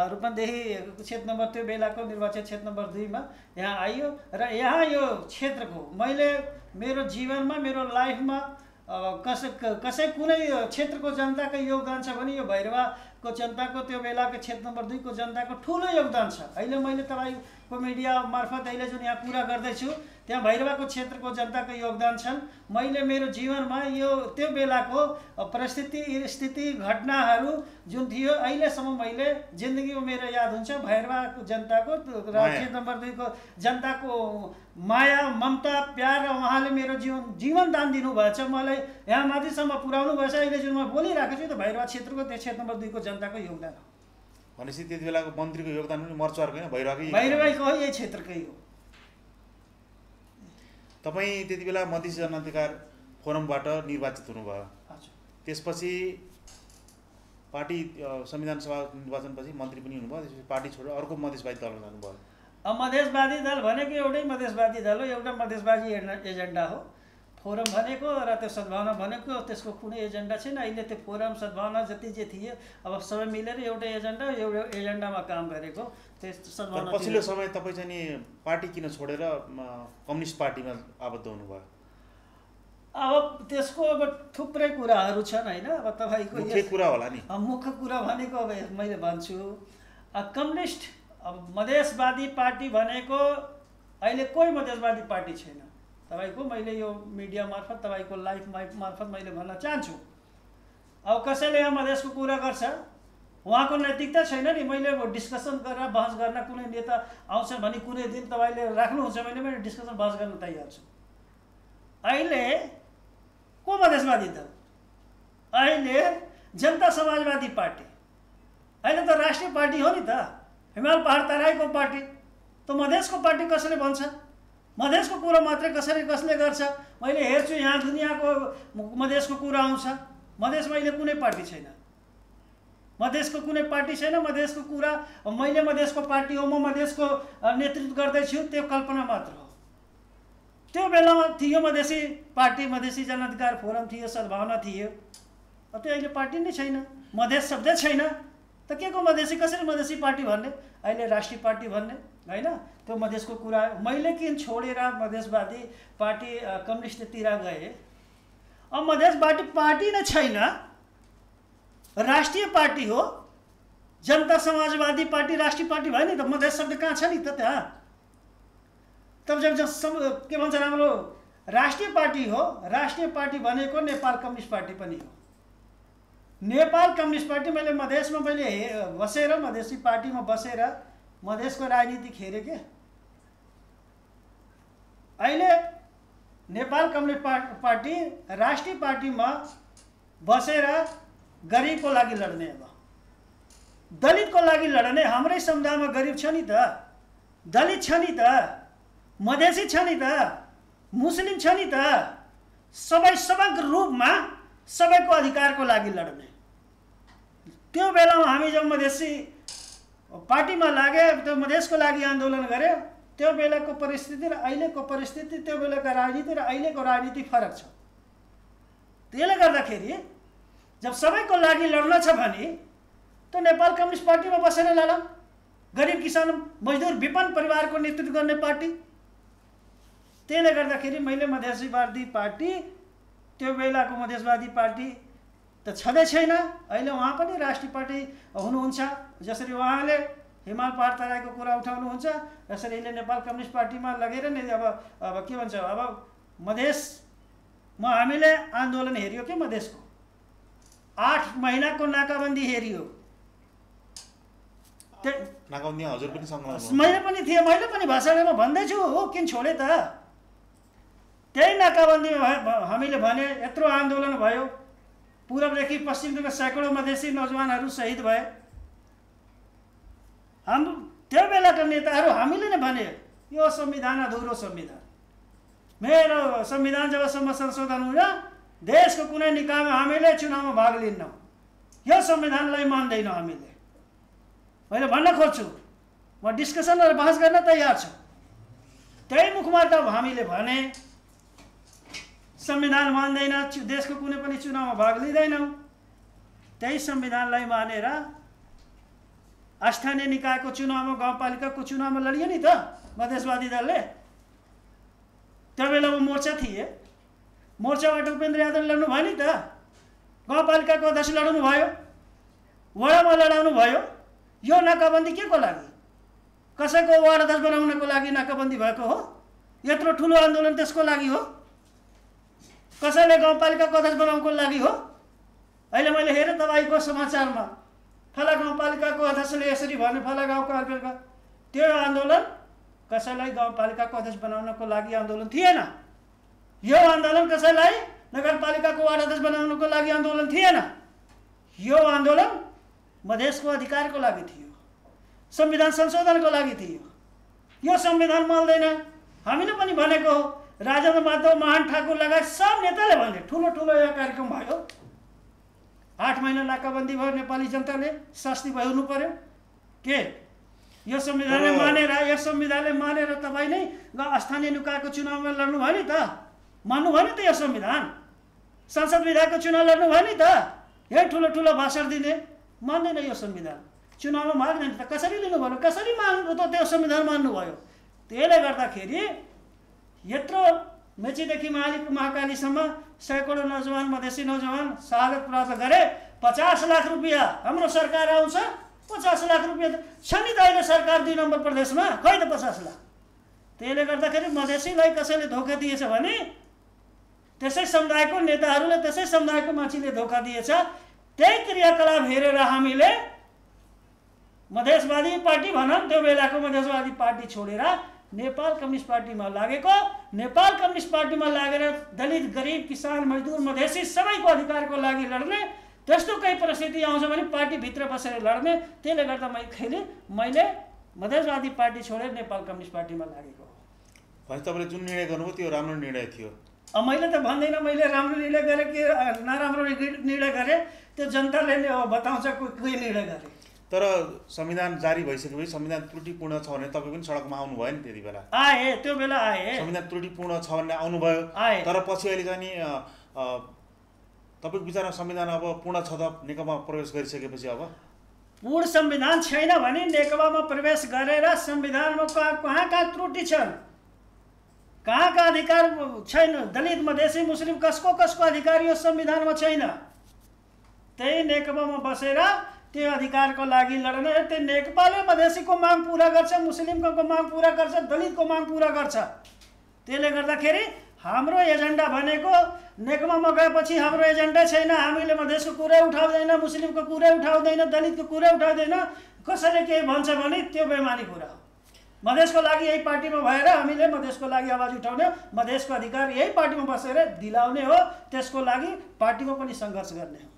रूपन्देही क्षेत्र नम्बर त्यो बेलाको निर्वाचन क्षेत्र नम्बर 2 मा यहाँ आइयो र यहाँ यो क्षेत्रको मैले मेरो जीवनमा, मेरो लाइफमा कसै कुनै क्षेत्रको जनताको योगदान छ भने यो भैरवाको जनताको, त्यो बेलाको क्षेत्र नम्बर 2 को जनताको ठुलो योगदान छ। अहिले मैले तपाईँको मिडिया मार्फत अहिले जुन यहाँ कुरा गर्दैछु, त्यहाँ भैरवाको क्षेत्रको जनताको योगदान छन्। मैले मेरो जीवनमा यो त्यो बेलाको स्थिति घटनाहरू जुन थियो अहिलेसम्म मैले जिन्दगीमा मेरो याद हुन्छ। भैरवाको जनताको क्षेत्र नम्बर 2 को जनताको माया, ममता, प्यार र उहाँले मेरो जीवन दान दिनुभएछ, मलाई यहाँ माथिसम्म पुर्याउनु भएछ। अहिले जुन म बोलिरहेको छु त्यो भैरवा क्षेत्रको, त्यो क्षेत्र नम्बर 2 को जनताको योगदान हो। भनेपछि त्यति बेलाको मन्त्रीको योगदान पनि मर्चुवारको होइन, भैरवाको हो, यही क्षेत्रकै हो। तपाईँ त्यति बेला मधेसी जनाधिकार फोरमबाट निर्वाचित हुनुभयो। त्यसपछि पार्टी संविधान सभा निर्वाचनपछि मन्त्री पनि हुनुभयो। त्यसपछि पार्टी छोडेर अर्को मधेसवादी दलमा जानुभयो। मधेसवादी दल भनेको एउटै मधेसवादी दल हो, एउटा मधेसवादी एजेन्डा हो। फोरम भनेको र त्यो सद्भावना भनेको त्यसको कुनै एजेन्डा छैन। अहिले त्यो फोरम सद्भावना जति जे थिए अब सबै मिलेर एउटै एजेन्डामा काम गरेको। त्यस सद्भावना पछिल्लो समय तपाईँ चाहिँ नि पार्टी किन छोडेर कम्युनिस्ट पार्टीमा आबद्ध हुनुभयो? अब त्यसको अब थुप्रै कुराहरू छन् होइन। अब तपाईँको मुख्य कुरा होला नि। मुख्य कुरा भनेको अब मैले भन्छु, कम्युनिस्ट अब मधेसवादी पार्टी भनेको अहिले कोही मधेसवादी पार्टी छैन। तपाईको मैले यो मिडिया मार्फत, तपाईको लाइफ मार्फत मैले भन्न चाहन्छु। अब कसैले यहाँ मधेसको कुरा गर्छ, उहाँको नैतिकता छैन नि। मैले डिस्कसन गरेर बहस गर्न कुनै नेता आउँछ भने कुनै दिन तपाईँले राख्नुहुन्छ भने मैले डिस्कसन बहस गर्न तयार छु। अहिले को मधेसवादी दल? अहिले जनता समाजवादी पार्टी, अहिले त राष्ट्रिय पार्टी हो नि त। हिमाल पहाड तराईको पार्टी त मधेसको पार्टी कसले भन्छ? मधेसको कुरा मात्रै कसले गर्छ? मैले हेर्छु यहाँ दुनियाँको मधेसको कुरा आउँछ। मधेसमा अहिले कुनै पार्टी छैन, मधेसको कुनै पार्टी छैन। मधेसको कुरा मैले मधेसको पार्टी हो, म मधेसको नेतृत्व गर्दैछु, त्यो कल्पना मात्र हो। त्यो बेलामा थियो मधेसी पार्टी, मधेसी जनाधिकार फोरम थियो, सद्भावना थियो। अब त्यो अहिले पार्टी नै छैन, मधेस शब्दै छैन त के को मधेसी? कसरी मधेसी पार्टी भन्ने? अहिले राष्ट्रिय पार्टी भन्ने होइन। त्यो मधेसको कुरा मैले किन छोडेर मधेसवादी पार्टी कम्युनिस्टतिर गए? अब मधेसवादी पार्टी नै छैन, राष्ट्रिय पार्टी हो। जनता समाजवादी पार्टी राष्ट्रिय पार्टी भयो नि त। मधेस शब्द कहाँ छ नि त त्यहाँ? तब जब के भन्छ राम्रो राष्ट्रिय पार्टी हो। राष्ट्रिय पार्टी भनेको नेपाल कम्युनिस्ट पार्टी पनि हो। नेपाल कम्युनिस्ट पार्टी मैले मधेसमा मैले बसेर, मधेसी पार्टीमा बसेर मधेसको राजनीति खेरे के। अहिले नेपाल कम्युनिस्ट पार्टी राष्ट्रिय पार्टीमा बसेर गरिबको लागि लड्ने, अब दलितको लागि लड्ने। हाम्रै समुदायमा गरिब छ नि त, दलित छ नि त, मधेसी छ नि त, मुस्लिम छ नि त। सबै समग्र रूपमा सबैको अधिकारको लागि लड्ने। त्यो बेलामा हामी जब मधेसी पार्टीमा लागे, त्यो मधेसको लागि आन्दोलन गरे, त्यो बेलाको परिस्थिति र अहिलेको परिस्थिति, त्यो बेलाको राजनीति र अहिलेको राजनीति फरक छ। त्यसले गर्दाखेरि जब सबैको लागि लड्न छ भने त नेपाल कम्युनिस्ट पार्टीमा बसेर लड। गरिब किसान मजदुर विपन्न परिवारको नेतृत्व गर्ने पार्टी। त्यसले गर्दाखेरि मैले मधेसीवादी पार्टी, त्यो बेलाको मधेसवादी पार्टी त छँदै छैन। अहिले उहाँ पनि राष्ट्रिय पार्टी हुनुहुन्छ। जसरी उहाँले हिमाल पहाड तराईको कुरा उठाउनुहुन्छ, जसरी अहिले नेपाल कम्युनिस्ट पार्टीमा लगेर नै अब के भन्छ, अब मधेसमा हामीले आन्दोलन हेऱ्यो के मधेसको 8 महिनाको नाकाबन्दी हेरियो। नाकाबन्दी हजुर पनि मैले पनि थिएँ, मैले पनि भाषणमा भन्दैछु हो, किन छोडे त? त्यही नाकाबन्दीमा हामीले भने यत्रो आन्दोलन भयो, पूर्वदेखि पश्चिमदेखि सैकडौँ मधेसी नौजवानहरू शहीद भए। हाम्रो त्यो बेलाका नेताहरू हामीले नै भने यो संविधान अधुरो संविधान। मेरो संविधान जबसम्म संशोधन हुँदैन, देशको कुनै निकायमा हामीले चुनावमा भाग लिन्नौँ, यो संविधानलाई मान्दैनौँ हामीले। मैले भन्न खोज्छु, म डिस्कसन र बहस गर्न तयार छु। त्यही मुखबाट हामीले भने संविधान मान्दैन, देशको कुनै पनि चुनावमा भाग लिँदैनौँ। त्यही संविधानलाई मानेर स्थानीय निकायको चुनावमा, गाउँपालिकाको चुनावमा लडियो नि त मधेसवादी दलले। त्यो बेलामा मोर्चा थिए, मोर्चाबाट उपेन्द्र यादव लड्नु भयो नि त। गाउँपालिकाको अध्यक्ष लडाउनु भयो, वडामा लडाउनु भयो। यो नाकाबन्दी के को लागि? कसैको वार्ड अध्यक्ष बनाउनको लागि नाकाबन्दी भएको हो? यत्रो ठुलो आन्दोलन त्यसको लागि हो? कसैले गाउँपालिकाको अध्यक्ष बनाउनको लागि हो? अहिले मैले हेरेँ तपाईँको समाचारमा फला गाउँपालिकाको अध्यक्षले यसरी भने, फला गाउँको पालिका, त्यो आन्दोलन कसैलाई गाउँपालिकाको अध्यक्ष बनाउनको लागि आन्दोलन थिएन। यो आन्दोलन कसैलाई नगरपालिकाको वार्ड अध्यक्ष बनाउनको लागि आन्दोलन थिएन। यो आन्दोलन मधेसको अधिकारको लागि थियो, संविधान संशोधनको लागि थियो। यो संविधान मान्दैन, हामीले पनि भनेको हो। राजेन्द्र माधव, महान ठाकुर लगायत सब नेताले भने, ठुलो ठुलो यो कार्यक्रम भयो। 8 महिना नाकाबन्दी भयो, नेपाली जनताले शास्ति भयो हुनु पर्यो के? यो संविधानले मानेर, यो संविधानले मानेर तपाईँ नै स्थानीय निकायको चुनावमा लड्नु भयो नि त, मान्नु भयो नि त। यो संविधान संसद विधायकको चुनाव लड्नु भयो नि त। यही ठुलो ठुलो भाषण दिने मान्दैन यो संविधान, चुनावमा माग्दैन त। कसरी लिनुभयो, कसरी मान्नु त? त्यो संविधान मान्नुभयो। त्यसले गर्दाखेरि यत्रो मेचीदेखि महाकालीसम्म सैकडौँ नौजवान, मधेसी नौजवान शहादत प्राप्त गरे। 50 लाख रुपियाँ हाम्रो सरकार आउँछ। 50 लाख रुपियाँ छ नि त अहिले सरकार 2 नम्बर प्रदेशमा, खै त 50 लाख। त्यसले गर्दाखेरि मधेसीलाई कसैले धोका दिएछ भने, त्यसै समुदायको नेताहरूले, त्यसै समुदायको मान्छेले धोका दिएछ। त्यही क्रियाकलाप हेरेर हामीले मधेसवादी पार्टी भनौँ, त्यो बेलाको मधेसवादी पार्टी छोडेर नेपाल कम्युनिस्ट पार्टीमा लागेको। नेपाल कम्युनिस्ट पार्टीमा लागेर दलित, गरिब, किसान, मजदुर, मधेसी सबैको अधिकारको लागि लड्ने। त्यस्तो केही परिस्थिति आउँछ भने पार्टीभित्र बसेर लड्ने। त्यसले गर्दा मैले मधेसवादी पार्टी छोडेर नेपाल कम्युनिस्ट पार्टीमा लागेको हो। भने तपाईँले जुन निर्णय गर्नुभयो त्यो राम्रो निर्णय थियो? मैले त भन्दैन मैले राम्रो निर्णय गरेँ कि नराम्रो निर्णय गरेँ, त्यो जनताले नै बताउँछ कोही निर्णय गरे। तर संविधान जारी भइसकेपछि संविधान त्रुटिपूर्ण छ भने तपाईँ पनि सडकमा आउनु भयो नि त्यति बेला? आए, त्यो बेला आए। संविधान त्रुटिपूर्ण छ भने आउनुभयो, तर पछि अहिले चाहिँ नि तपाईँको विचारमा संविधान अब पूर्ण छ त? नेकपा प्रवेश गरिसकेपछि अब पूर्ण संविधान छैन भने नेकपामा प्रवेश गरेर संविधानमा कहाँ त्रुटि छन्, कहाँ अधिकार छैन, दलित, मधेसी, मुस्लिम कसको अधिकार यो संविधानमा छैन। त्यही नेकपामा बसेर त्यो अधिकारको लागि लड्ने। त्यो नेकपाले मधेसीको माग पुरा गर्छ, मुस्लिमको माग पुरा गर्छ, दलितको माग पुरा गर्छ। त्यसले गर्दाखेरि हाम्रो एजेन्डा भनेको नेकपामा गएपछि हाम्रो एजेन्डा छैन। हामीले मधेसको कुरा उठाउँदैन, मुस्लिमको कुरा उठाउँदैन, दलितको कुरा उठाउँदैन। कसैले केही भन्छ भने त्यो बेमानी कुरा हो। मधेसको लागि यही पार्टीमा भएर हामीले मधेसको लागि आवाज उठाउने, मधेसको अधिकार यही पार्टीमा बसेर दिलाउने हो। त्यसको लागि पार्टीमा पनि सङ्घर्ष गर्ने हो।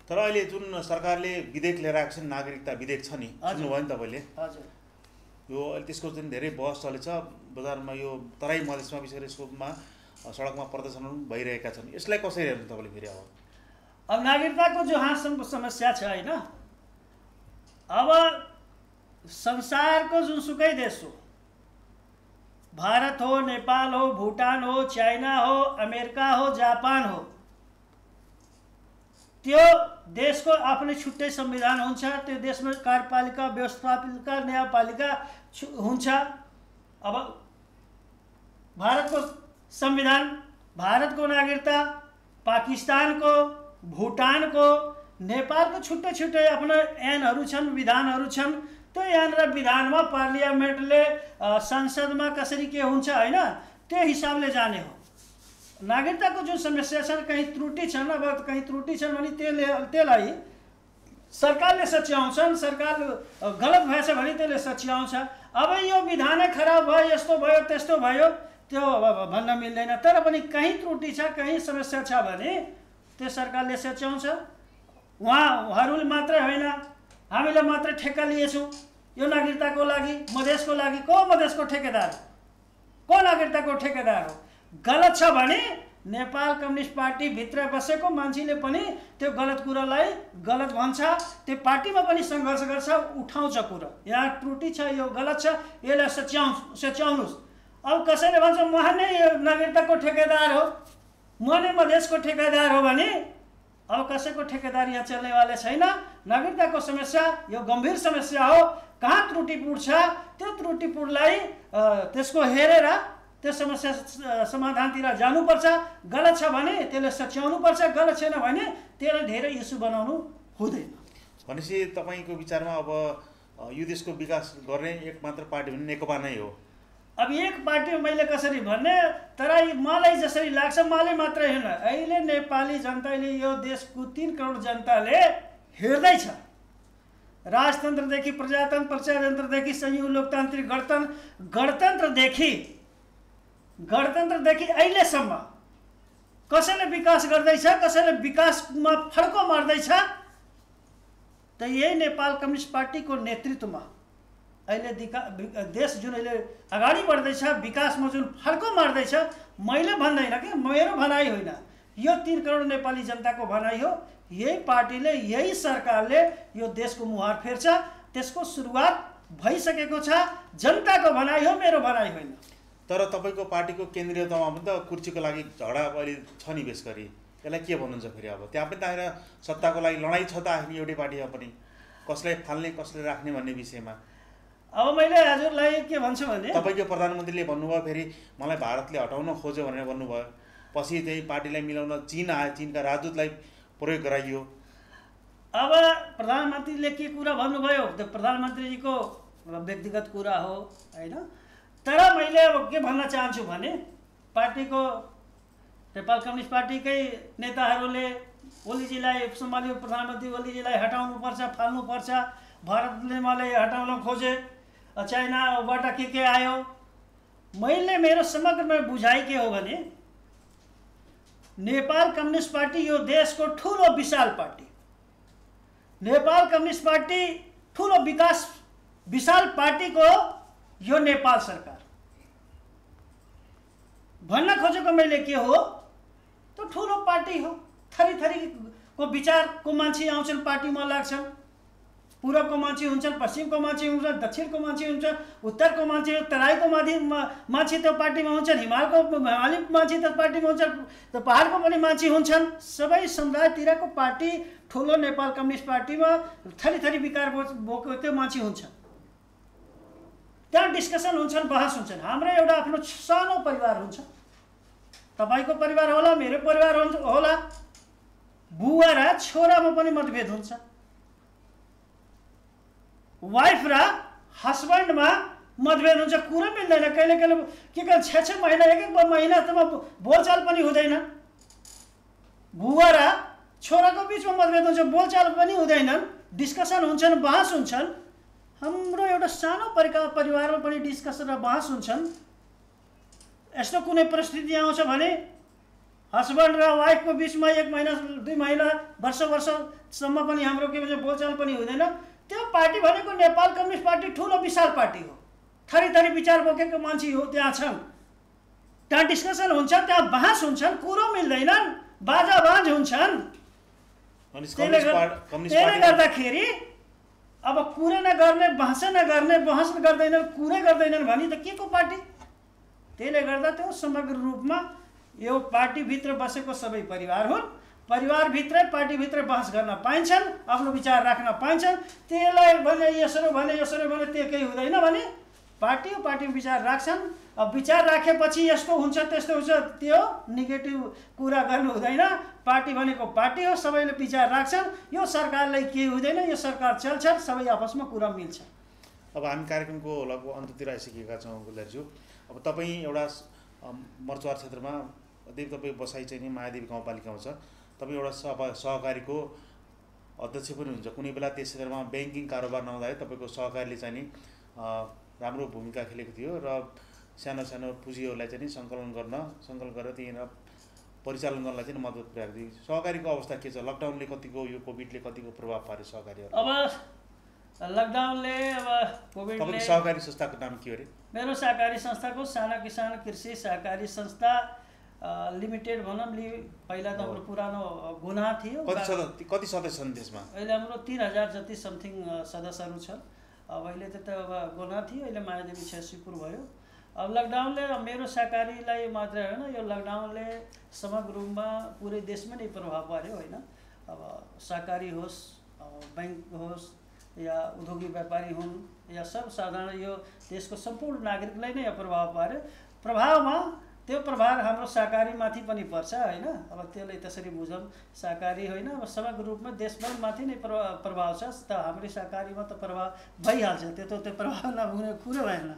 तर अहिले जुन सरकारले विधेयक लिएर आएको छ, नागरिकता विधेयक छ नि, सुन्नुभयो नि तपाईँले? हजुर। यो अहिले त्यसको जुन धेरै बहस चलेछ बजारमा, यो तराई मधेसमा विशेष गरी सोपमा सडकमा प्रदर्शनहरू भइरहेका छन्। यसलाई कसरी हेर्नु तपाईँले फेरि? अब नागरिकताको जो समस्या छ होइन, अब संसारको जुनसुकै देश हो, भारत हो, नेपाल हो, भुटान हो, चाइना हो, अमेरिका हो, जापान हो, त्यो देशको आफ्नै छुट्टै संविधान हुन्छ। त्यो देशमा कार्यपालिका, व्यवस्थापिका, न्यायपालिका हुन्छ। अब भारतको संविधान, भारतको नागरिकता, पाकिस्तानको, भुटानको, नेपालको छुट्टै छुट्टै आफ्ना ऐनहरू छन्, विधानहरू छन्। त्यो ऐन र विधानमा पार्लियामेन्टले, संसदमा कसरी के हुन्छ होइन, त्यो हिसाबले जाने हो। नागरिकताको जुन समस्या छ, कहीँ त्रुटि छन्, अब कहीँ त्रुटि छन् भने त्यसलाई सरकारले सच्याउँछन्। सरकार गलत भएछ भने त्यसले सच्याउँछ। अब यो विधानै खराब भयो, यस्तो भयो, त्यस्तो भयो, त्यो भन्न मिल्दैन। तर पनि कहीँ त्रुटि छ, कहीँ समस्या छ भने त्यो सरकारले सच्याउँछ। उहाँहरूले मात्रै होइन, हामीले मात्रै ठेक्का लिएछौँ यो नागरिकताको लागि। मधेसको लागि को मधेसको ठेकेदार, को नागरिकताको ठेकेदार हो? गलत छ भने नेपाल कम्युनिस्ट पार्टी भित्र बसेको मान्छेले पनि त्यो गलत कुरालाई गलत भन्छ। त्यो पार्टीमा पनि सङ्घर्ष गर्छ, उठाउँछ कुरा, यहाँ त्रुटि छ, यो गलत छ, यसलाई सच्याउनुहोस्। अब कसैले भन्छ उहाँ नै यो नागरिकताको ठेकेदार हो, म मधेसको ठेकेदार हो भने अब कसैको ठेकेदार यहाँ चल्नेवाला छैन। नागरिकताको समस्या यो गम्भीर समस्या हो। कहाँ त्रुटिपुट छ त्यो त्रुटिपुटलाई त्यसको हेरेर त्यो समस्या समाधानतिर जानुपर्छ। गलत छ भने त्यसले सच्याउनुपर्छ, गलत छैन भने त्यसलाई धेरै इस्यु बनाउनु हुँदैन। भनेपछि तपाईँको विचारमा अब यो देशको विकास गर्ने एक मात्र पार्टी भने नेकपा नै हो। अब एक पार्टी मैले कसरी भन्ने, तर मलाई जसरी लाग्छ, मलाई मात्रै होइन, अहिले नेपाली जनताले यो देशको 3 करोड जनताले हेर्दैछ। राजतन्त्रदेखि प्रजातन्त्र, प्रजातन्त्रदेखि संयुक्त लोकतान्त्रिक गणतन्त्रदेखि अहिलेसम्म कसैले विकास गर्दैछ, कसैले विकासमा फड्को मार्दैछ, त यही नेपाल कम्युनिस्ट पार्टीको नेतृत्वमा अहिले देश जुन अहिले अगाडि बढ्दैछ, विकासमा जुन फड्को मार्दैछ, मैले भन्दैन कि मेरो भनाइ होइन, यो 3 करोड नेपाली जनताको भनाइ हो। यही पार्टीले, यही सरकारले यो देशको मुहार फेर्छ। त्यसको सुरुवात भइसकेको छ। जनताको भनाइ हो, मेरो भनाइ होइन। तर तपाईँको पार्टीको केन्द्रीय तहमा पनि त कुर्सीको लागि झगडा अहिले छ नि बेस गरी, यसलाई के भन्नुहुन्छ फेरि? अब त्यहाँ पनि त आएर सत्ताको लागि लडाइँ छ त आखिर एउटै पार्टीमा पनि, कसलाई फाल्ने कसलाई राख्ने भन्ने विषयमा। अब मैले हजुरलाई के भन्छु भने तपाईँको प्रधानमन्त्रीले भन्नुभयो फेरि मलाई भारतले हटाउन खोज्यो भनेर भन्नुभयो। पछि त्यही पार्टीलाई मिलाउन चीन आयो, चीनका राजदूतलाई प्रयोग गराइयो। अब प्रधानमन्त्रीले के कुरा भन्नुभयो त्यो प्रधानमन्त्रीजीको व्यक्तिगत कुरा हो होइन। तर मैले अब के भन्न चाहन्छु भने पार्टीको नेपाल कम्युनिस्ट पार्टीकै नेताहरूले ओलीजीलाई सम्हाल्यो, प्रधानमन्त्री ओलीजीलाई हटाउनुपर्छ, फाल्नुपर्छ, भारतले मलाई हटाउन खोजे, चाइनाबाट के आयो। मैले मेरो समग्रमा बुझाइ के हो भने नेपाल कम्युनिस्ट पार्टी यो देशको ठुलो विशाल पार्टी, नेपाल कम्युनिस्ट पार्टी ठुलो विकास विशाल पार्टीको यो नेपाल सरकार भन्न खोजेको मैले के हो, त्यो ठुलो पार्टी हो। थरी थरीको विचारको मान्छे आउँछन् पार्टीमा लाग्छन्। पूर्वको मान्छे हुन्छन्, पश्चिमको मान्छे हुन्छन्, दक्षिणको मान्छे हुन्छ, उत्तरको मान्छे, तराईको मान्छे त्यो पार्टीमा हुन्छन्, हिमाली मान्छे त्यो पार्टीमा हुन्छन्, त्यो पहाडको पनि मान्छे हुन्छन्। सबै समुदायतिरको पार्टी ठुलो नेपाल कम्युनिस्ट पार्टीमा थरी थरी विकार बोकेको त्यो मान्छे हुन्छ। त्यहाँ डिस्कसन हुन्छन्, बहस हुन्छन्। हाम्रो एउटा आफ्नो सानो परिवार हुन्छ, तपाईँको परिवार होला, मेरो परिवार होला, बुवा र छोरामा पनि मतभेद हुन्छ, वाइफ र हस्बेन्डमा मतभेद हुन्छ, कुरा मिल्दैन। कहिले कहिले के 6 महिना, एक महिनासम्म बोलचाल पनि हुँदैन। बुवा र छोराको बिचमा मतभेद हुन्छ, बोलचाल पनि हुँदैनन्, डिस्कसन हुन्छन्, बहस हुन्छन्। हाम्रो एउटा सानो परिवारमा पनि डिस्कसन र बहस हुन्छन्। यस्तो कुनै परिस्थिति आउँछ भने हस्बेन्ड र वाइफको बिचमा 1 महिना, 2 महिना, वर्षसम्म पनि हाम्रो के भन्छ बोलचाल पनि हुँदैन। त्यो पार्टी भनेको नेपाल कम्युनिस्ट पार्टी ठुलो विशाल पार्टी हो। थरी थरी विचार बोकेको मान्छे हो त्यहाँ छन्, त्यहाँ डिस्कसन हुन्छ, त्यहाँ बहस हुन्छन्, कुरो मिल्दैनन्, बाजाबाज हुन्छन्। त्यसले गर्दाखेरि अब कुरै नगर्ने, बहस नगर्ने, बहस गर्दैनन्, कुरै गर्दैनन् भने त के को पार्टी? त्यसले गर्दा त्यो समग्र रूपमा यो पार्टीभित्र बसेको सबै परिवार हुन्। परिवारभित्रै पार्टीभित्र बहस गर्न पाइन्छन्, आफ्नो विचार राख्न पाइन्छन्। त्यसलाई भने यसो भने त्यो केही हुँदैन भने पार्टीमा विचार राख्छन्। अब विचार राखेपछि यस्तो हुन्छ त्यस्तो हुन्छ त्यो नेगेटिभ कुरा गर्नु हुँदैन। पार्टी भनेको पार्टी हो, सबैले विचार राख्छन्। यो सरकारलाई केही हुँदैन, यो सरकार चल्छ, सबै आपसमा कुरा मिल्छ। अब हामी कार्यक्रमको लगभग अन्त्यतिर आइसकेका छौँ गुलारीज्यू। अब तपाईँ एउटा मर्चवार क्षेत्रमा तपाईँ बसाइ चाहिँ नि महादेवी गाउँपालिकामा छ, तपाईँ एउटा सहकारीको अध्यक्ष पनि हुन्छ। कुनै बेला त्यस क्षेत्रमा ब्याङ्किङ कारोबार नहुँदाखेरि तपाईँको सहकारीले चाहिँ नि राम्रो भूमिका खेलेको थियो र सानो सानो पुँजीहरूलाई चाहिँ नि सङ्कलन गरेर त्यहीँनिर परिचालन गर्नलाई चाहिँ मद्दत पुर्याएको थियो। सहकारीको अवस्था के छ? लकडाउनले कतिको, यो कोभिडले कतिको प्रभाव पार्यो सहकारीहरू? अब लकडाउनले, अब कोभिडले। सहकारी संस्थाको नाम के हो अरे? मेरो सहकारी संस्थाको साना किसान कृषि सहकारी संस्था लिमिटेड भनौँ। पहिला त हाम्रो पुरानो गुना थियो। कति सदस्य छन् त्यसमा? अहिले हाम्रो 3000 जति समथिङ सदस्यहरू छन्। अब अहिले त अब गुना थियो, अहिले मायादेवी 86 भयो। अब लकडाउनले मेरो सहकारीलाई मात्रै होइन, यो लकडाउनले समग्र रूपमा पुरै देशमा नै प्रभाव पार्यो होइन। अब सहकारी होस्, बैंक होस्, या उद्योगिक व्यापारी हुन्, या सर्वसाधारण यो देशको सम्पूर्ण नागरिकलाई नै प्रभाव पार्यो। प्रभावमा त्यो प्रभाव हाम्रो सहकारीमाथि पनि पर्छ होइन। अब त्यसलाई त्यसरी बुझौँ, सहकारी होइन, अब समग्र रूपमा देशभरमाथि नै प्रभाव छ, त हाम्रो सहकारीमा त प्रभाव भइहाल्छ, त्यो प्रभाव नहुने कुरो भएन।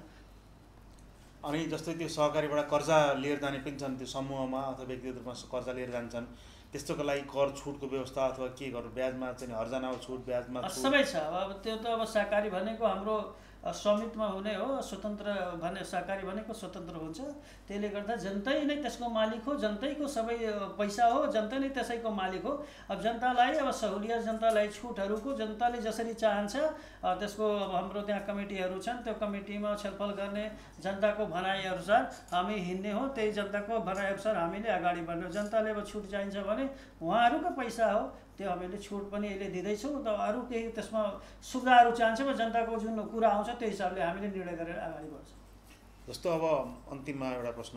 अनि जस्तै त्यो सहकारीबाट कर्जा लिएर जाने पनि छन्, त्यो समूहमा अथवा व्यक्तिगत रूपमा कर्जा लिएर जान्छन्, त्यस्तोको लागि कर छुटको व्यवस्था अथवा के गर्नु, ब्याजमा चाहिँ हर्जानामा छुट, ब्याजमा सबै छ। अब त्यो त अब सहकारी भनेको हाम्रो स्वामित्वमा हुने हो, स्वतन्त्र भने सहकारी भनेको स्वतन्त्र हुन्छ, त्यसले गर्दा जनतै नै त्यसको मालिक हो, जनतैको सबै पैसा हो, जनता नै त्यसैको मालिक हो। अब जनतालाई अब सहुलियत, जनतालाई छुटहरूको जनताले जसरी चाहन्छ त्यसको अब हाम्रो त्यहाँ कमिटीहरू छन्, त्यो कमिटीमा छलफल गर्ने, जनताको भनाइअनुसार हामी हिँड्ने हो, त्यही जनताको भनाइअनुसार हामीले अगाडि बढ्ने। जनताले अब छुट चाहिन्छ भने उहाँहरूको पैसा हो, त्यो हामीले छुट पनि अहिले दिँदैछौँ। त अरू केही त्यसमा सुविधाहरू चाहन्छ भने जनताको जुन कुरा आउँछ त्यो हिसाबले हामीले निर्णय गरेर अगाडि बढ्छौँ। जस्तो अब अन्तिममा एउटा प्रश्न,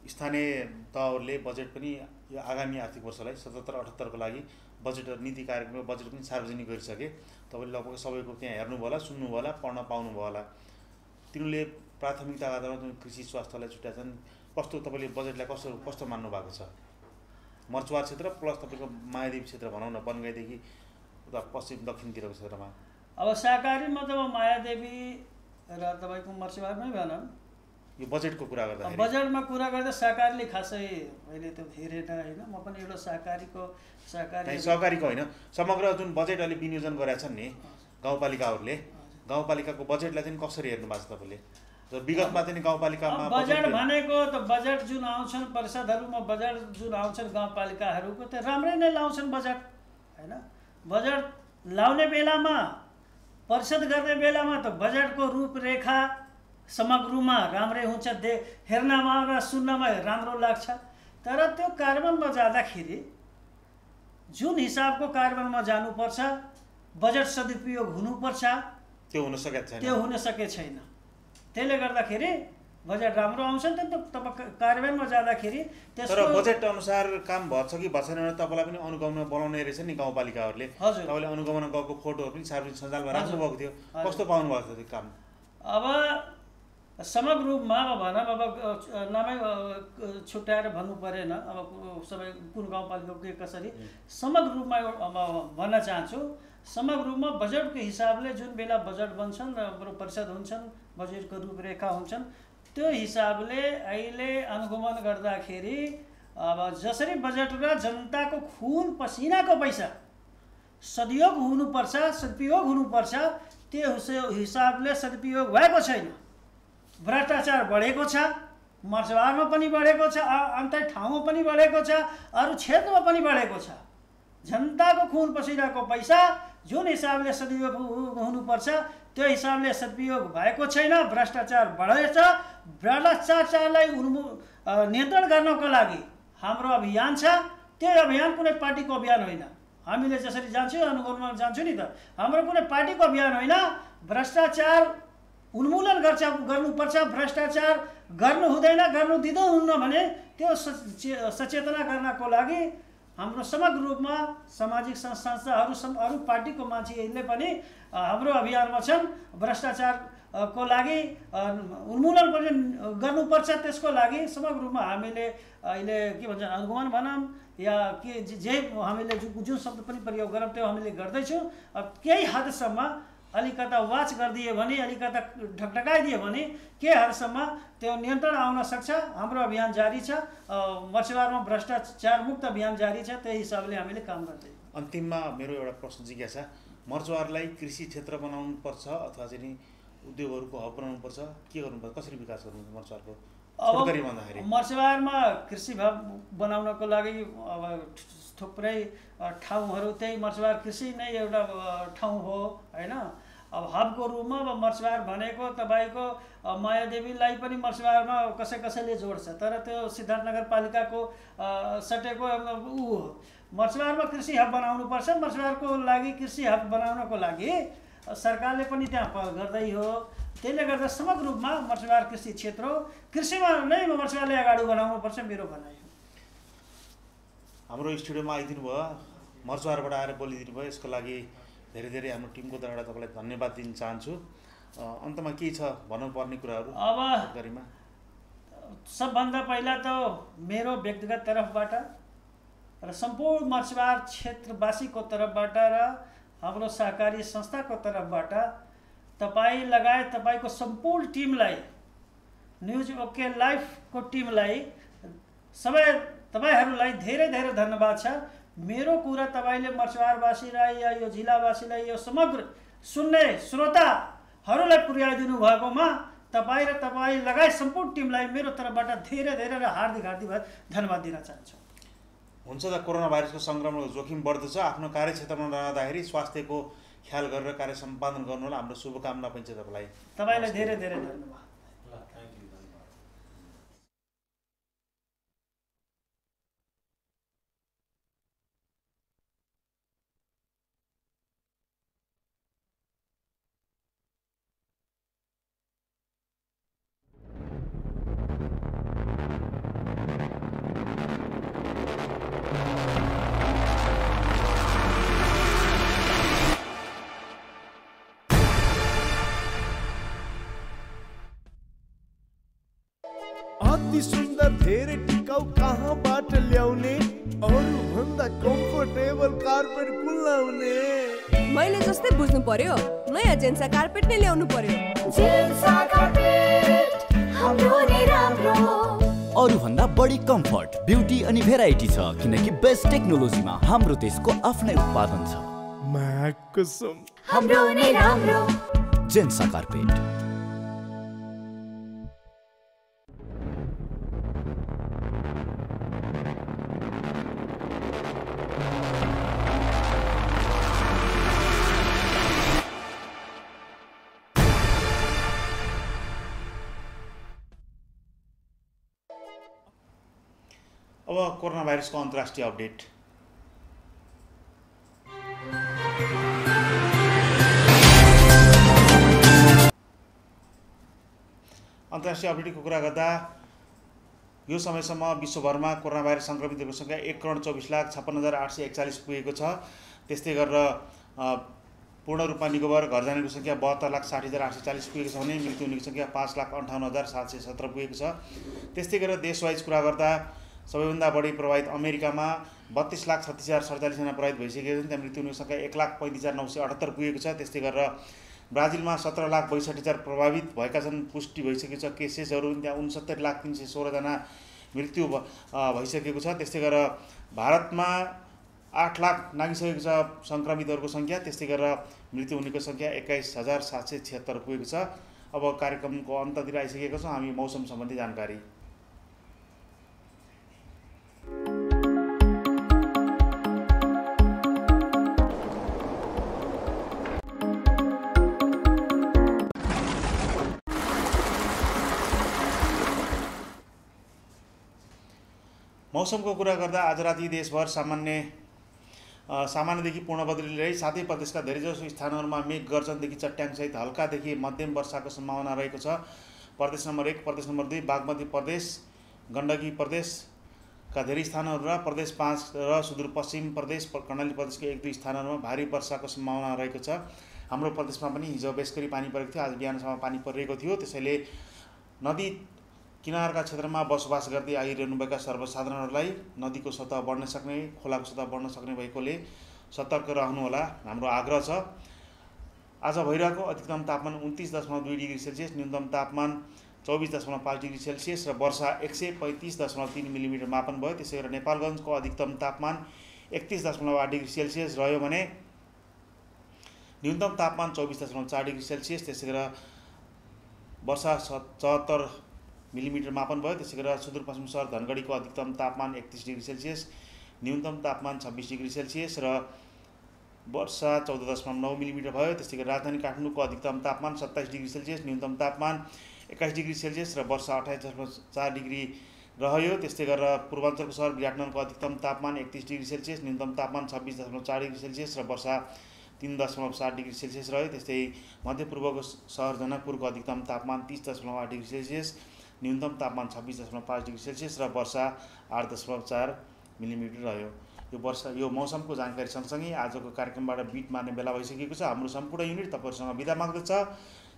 स्थानीय तहहरूले बजेट पनि यो आगामी आर्थिक वर्षलाई 77-78 को लागि बजेट नीति कार्यक्रमको बजेट पनि सार्वजनिक गरिसके। तपाईँले लगभग सबैको त्यहाँ हेर्नुभयो होला, सुन्नुभयो होला, पढ्न पाउनुभयो होला। तिनीहरूले प्राथमिकताका आधारमा कृषि स्वास्थ्यलाई छुट्याएछन्, कस्तो तपाईँले बजेटलाई कस्तो मान्नु भएको छ? मर्चवार क्षेत्र प्लस तपाईँको मायादेवी क्षेत्र भनौँ न, बनगाईदेखि उता पश्चिम दक्षिणतिरको क्षेत्रमा। अब सहकारीमा त मायादेवी र तपाईँको मर्चवारमै भनौँ, यो बजेटको कुरा गर्दा बजेटमा कुरा गर्दा सहकारीले खासै अहिले त्यो हेरेन होइन। म पनि एउटा सहकारीको होइन, समग्र जुन बजेट अहिले विनियोजन गरेका छन् नि गाउँपालिकाहरूले, गाउँपालिकाको बजेटलाई चाहिँ कसरी हेर्नु भएको छ तपाईँले? विगतमा चाहिँ गाउँपालिकामा बजेट भनेको त बजेट जुन आउँछन् परिषदहरूमा, बजेट जुन आउँछन् गाउँपालिकाहरूको त राम्रै नै लाउँछन् बजेट होइन। बजेट लाउने बेलामा, परिषद गर्ने बेलामा त बजेटको रूपरेखा समग्रमा राम्रै हुन्छ, हेर्नमा र सुन्नमा राम्रो लाग्छ। तर त्यो कार्यान्वयनमा जाँदाखेरि जुन हिसाबको कार्यान्वयनमा जानुपर्छ, बजेट सदुपयोग हुनुपर्छ, त्यो हुन सकेको छैन। त्यसले गर्दाखेरि बजेट राम्रो आउँछ नि त, तपाईँ कार्यान्वयनमा जाँदाखेरि तर बजेट अनुसार काम भएछ कि भएन भने तपाईँलाई पनि अनुगमन बनाउने रहेछ नि गाउँपालिकाहरूले। हजुर, तपाईँले अनुगमन गरेको फोटोहरू पनि सार्वजनिक सञ्जालमा राख्नुभएको थियो, कस्तो पाउनु भएको थियो त्यो काम? अब समग्र रूपमा अब भनौँ, अब नामै छुट्याएर भन्नु परेन, अब सबै कुन गाउँपालिकाको के कसरी समग्र रूपमा अब भन्न चाहन्छु। समग्र रूपमा बजेटको हिसाबले जुन बेला बजेट बन्छन् र हाम्रो परिषद हुन्छन्, बजेटको रूपरेखा हुन्छन्, त्यो हिसाबले अहिले अनुगमन गर्दाखेरि अब जसरी बजेटमा जनताको खुन पसिनाको पैसा सदुपयोग हुनुपर्छ, सदुपयोग हुनुपर्छ, त्यो हिसाबले सदुपयोग भएको छैन। भ्रष्टाचार बढेको छ, मर्चवारमा पनि बढेको छ, अन्त ठाउँमा पनि बढेको छ, अरू क्षेत्रमा पनि बढेको छ। जनताको खुन पसिनाको पैसा जुन हिसाबले सदुपयोग हुनुपर्छ त्यो हिसाबले सदुपयोग भएको छैन, भ्रष्टाचार बढेछ। भ्रष्टाचारलाई नियन्त्रण गर्नको लागि हाम्रो अभियान छ। त्यो अभियान कुनै पार्टीको अभियान होइन, हामीले जसरी जान्छौँ अनुगमनमा जान्छौँ नि त, हाम्रो कुनै पार्टीको अभियान होइन। भ्रष्टाचार उन्मूलन गर्नुपर्छ, भ्रष्टाचार गर्नु हुँदैन, गर्नु दिँनुहुन्न भने त्यो सचेतना गर्नको लागि हाम्रो समग्र रूपमा सामाजिक संस्थाहरू, अरू पार्टीको मान्छेहरूले पनि हाम्रो अभियानमा छन्। भ्रष्टाचारको लागि उन्मूलन पनि गर्नुपर्छ, त्यसको लागि समग्र रूपमा हामीले अहिले के भन्छ अनुगमन भनौँ या के जे हामीले जुन शब्द पनि प्रयोग गरौँ त्यो हामीले गर्दैछौँ। अब केही हदसम्म अलिकता वाच गरिदियो भने, अलिकता ढकढकाइदियो भने के हदसम्म त्यो नियन्त्रण आउन सक्छ। हाम्रो अभियान जारी छ, मर्चवारमा भ्रष्टाचार मुक्त अभियान जारी छ, त्यही हिसाबले हामीले काम गर्दैछौँ। अन्तिममा मेरो एउटा प्रश्न जिज्ञासा, मर्चवारलाई कृषि क्षेत्र बनाउनुपर्छ अथवा चाहिँ उद्योगहरूको हब बनाउनुपर्छ, के गर्नुपर्छ, कसरी विकास गर्नुपर्छ मर्चवारको? मर्चवारमा कृषि हब बनाउनको लागि अब थुप्रै ठाउँहरू, त्यही मर्चवार कृषि नै एउटा ठाउँ हो होइन। अब हबको रूपमा अब मर्चवार भनेको तपाईँको मायादेवीलाई पनि मर्चवारमा कसैले जोड्छ, तर त्यो सिद्धार्थ नगरपालिकाको सटेको ऊ हो। मर्चवारमा कृषि हब बनाउनुपर्छ। मर्चवारको लागि कृषि हब बनाउनको लागि सरकारले पनि त्यहाँ पहल गर्दै हो। त्यसले गर्दा समग्र रूपमा मर्चवार कृषि क्षेत्र हो, कृषिमा नै मर्चवारले अगाडि बढाउनुपर्छ मेरो भनाइ हो। हाम्रो स्टुडियोमा आइदिनु भयो, मर्चवारबाट आएर बोलिदिनु भयो, यसको लागि धेरै धेरै हाम्रो टिमको तर्फबाट तपाईँलाई धन्यवाद दिन चाहन्छु। अन्तमा के छ भन्नुपर्ने कुराहरू अब गरिमा? सबभन्दा पहिला त मेरो व्यक्तिगत तर्फबाट र सम्पूर्ण मर्चवार क्षेत्रवासीको तर्फबाट र हाम्रो सहकारी संस्थाको तर्फबाट तपाईँ लगायत तपाईँको सम्पूर्ण टिमलाई, न्युज ओके लाइभको टिमलाई, सबै तपाईँहरूलाई धेरै धेरै धन्यवाद छ। मेरो कुरा तपाईँले मर्चवारवासीलाई या यो जिल्लावासीलाई, यो समग्र सुन्ने श्रोताहरूलाई पुर्याइदिनु भएकोमा तपाईँ र तपाईँ लगायत सम्पूर्ण टिमलाई मेरो तर्फबाट धेरै धेरै र हार्दिक धन्यवाद दिन चाहन्छु। हुन्छ त, कोरोना भाइरसको सङ्क्रमणको जोखिम बढ्दछ। आफ्नो कार्यक्षेत्रमा रहँदाखेरि स्वास्थ्यको ख्याल गरेर कार्य सम्पादन गर्नु होला। हाम्रो शुभकामना पनि छ तपाईँलाई। तपाईँलाई धेरै धेरै धन्यवाद। अति सुन्दर धेरै टिकाउ कहाँबाट ल्याउने, अरू भन्दा कम्फर्टेबल कार्पेट कुन लाउने? मैले जस्तै बुझ्नु पर्यो, नयाँ जेन्सा कार्पेट नै ल्याउनु पर्यो। जेन्सा कार्पेट हाम्रो नै राम्रो। अरू भन्दा बढी कम्फर्ट, ब्युटी अनि भेराइटी छ किनकि बेस्ट टेक्नोलोजीमा हाम्रो देशको आफ्नै उत्पादन छ। कसम हाम्रो नै राम्रो। जेन्सा कार्पेट। अब कोरोना भाइरसको अन्तर्राष्ट्रिय अपडेट। अन्तर्राष्ट्रिय अपडेटको कुरा गर्दा यो समयसम्म विश्वभरमा कोरोना भाइरस सङ्क्रमितहरूको सङ्ख्या 1,24,56,841 पुगेको छ। त्यस्तै गरेर पूर्ण रूपमा निको भएर घर जानेको सङ्ख्या 72,60,840 पुगेको छ भने मृत्यु हुनेको सङ्ख्या 5,58,717 पुगेको छ। त्यस्तै गरेर देशवाइज कुरा गर्दा सबैभन्दा बढी प्रभावित अमेरिकामा 32,36,047 जना प्रभावित भइसकेको छन्। त्यहाँ मृत्यु हुनेको सङ्ख्या 1,35,978 पुगेको छ। त्यस्तै गरेर ब्राजिलमा 17,62,000 प्रभावित भएका छन्, पुष्टि भइसकेको छ केसेसहरू। त्यहाँ 69,316 जना मृत्यु भइसकेको छ। त्यस्तै गरेर भारतमा 8 लाख नागिसकेको छ सङ्क्रमितहरूको सङ्ख्या। त्यस्तै गरेर मृत्यु हुनेको सङ्ख्या 21,776 पुगेको छ। अब कार्यक्रमको अन्ततिर आइसकेको छ, हामी मौसम सम्बन्धी जानकारी। मौसमको कुरा गर्दा आज राति देशभर सामान्यदेखि पूर्ण बदली रही, साथै प्रदेशका धेरैजसो स्थानहरूमा मेघ गर्जनदेखि चट्याङसहित हल्कादेखि मध्यम वर्षाको सम्भावना रहेको छ। प्रदेश नम्बर 1, प्रदेश नम्बर 2, बागमती प्रदेश, गण्डकी प्रदेशका धेरै स्थानहरू र प्रदेश 5 र सुदूरपश्चिम प्रदेश, कर्णाली प्रदेशको 1-2 स्थानहरूमा भारी वर्षाको सम्भावना रहेको छ। हाम्रो प्रदेशमा पनि हिजो बेसगरी पानी परेको थियो, आज बिहानसम्म पानी परिरहेको थियो। त्यसैले नदी किनारका क्षेत्रमा बसोबास गर्दै आइरहनुभएका सर्वसाधारणहरूलाई नदीको सतह बढ्न सक्ने, खोलाको सतह बढ्न सक्ने भएकोले सतर्क रहनुहोला, हाम्रो आग्रह छ। आज भइरहेको अधिकतम तापमान 29.2 डिग्री सेल्सियस, न्यूनतम तापमान 24.5 डिग्री सेल्सियस र वर्षा 135.3 मिलिमिटर मापन भयो। त्यसै गरेर नेपालगञ्जको अधिकतम तापमान 31.8 डिग्री सेल्सियस रह्यो भने न्यूनतम तापमान 24.4 डिग्री सेल्सियस। त्यसै गरेर वर्षा 77 मिलिमिटर मापन भयो। त्यसै गरेर सुदूरपश्चिम सहर धनगढीको अधिकतम तापमान 31 डिग्री सेल्सियस, न्यूनतम तापमान 26 डिग्री सेल्सियस र वर्षा 14.9 मिलिमिटर भयो। त्यसै गरेर राजधानी काठमाडौँको अधिकतम तापमान 27 डिग्री सेल्सियस, न्यूनतम तापमान 21 डिग्री सेल्सियस र वर्षा 28.4 डिग्री रह्यो। त्यस्तै गरेर पूर्वाञ्चलको सहर विराटनगरको अधिकतम तापमान 31 डिग्री सेल्सियस, न्यूनतम तापमान 26.4 डिग्री सेल्सियस र वर्षा 3.7 डिग्री सेल्सियस रह्यो। त्यस्तै मध्यपूर्वको सहर जनकपुरको अधिकतम तापमान 30.8 डिग्री सेल्सियस, न्यूनतम तापमान 26.5 डिग्री सेल्सियस र वर्षा 8.4 मिलिमिटर रह्यो। यो मौसमको जानकारी सँगसँगै आजको कार्यक्रमबाट बिट मार्ने बेला भइसकेको छ। हाम्रो सम्पूर्ण युनिट तपाईँहरूसँग बिदा माग्दछ।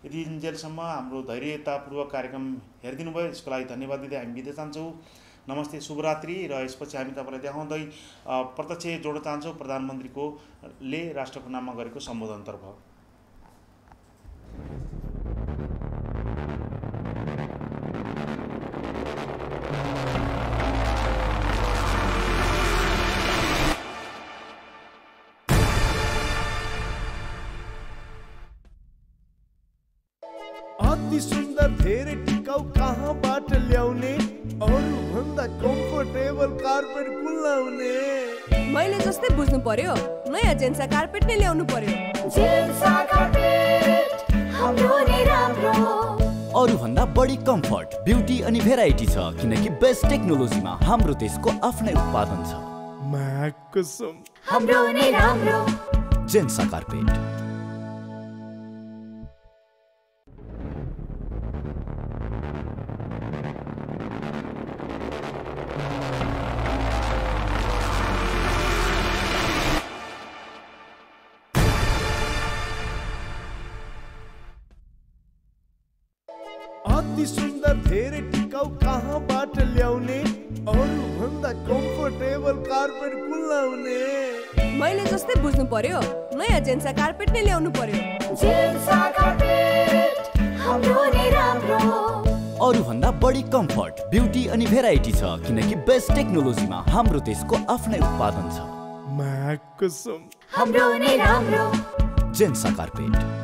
यदि इन्जेलसम्म हाम्रो धैर्यतापूर्वक कार्यक्रम हेरिदिनु भयो यसको लागि धन्यवाद दिँदै हामी बिदा चाहन्छौँ। नमस्ते, शुभरात्रि। र यसपछि हामी तपाईँलाई देखाउँदै प्रत्यक्ष जोड्न चाहन्छौँ प्रधानमन्त्रीले राष्ट्रको नाममा गरेको सम्बोधनतर्फ। अति सुन्दर धेरै टिकाउ कहाँबाट ल्याउने, अरू भन्दा कम्फर्टेबल कार्पेट कुन लाउने? मैले जस्तै बुझ्नु पर्यो, नयाँ जेन्सा कार्पेट नै ल्याउनु पर्यो। जेन्सा कार्पेट हाम्रो नै राम्रो। अरू भन्दा बढी कम्फर्ट, ब्युटी अनि भेराइटी छ किनकि बेस्ट टेक्नोलोजीमा हाम्रो देशको आफ्नै उत्पादन छ। कसम हाम्रो नै राम्रो। जेन्सा कार्पेट। अति सुन्दर धेरै टिकाउ कहाँबाट ल्याउने, अरू भन्दा कम्फर्टेबल कार्पेट कुन लाउने? मैले जस्तै बुझ्नु पर्यो, नयाँ जेन्सा कार्पेट नै ल्याउनु पर्यो। जेन्सा कार्पेट हाम्रो नै राम्रो। अरू भन्दा बढी कम्फर्ट, ब्युटी अनि भेराइटी छ किनकि बेस्ट टेक्नोलोजीमा हाम्रो देशको आफ्नै उत्पादन छ। कसम हाम्रो नै राम्रो। जेन्सा कार्पेट।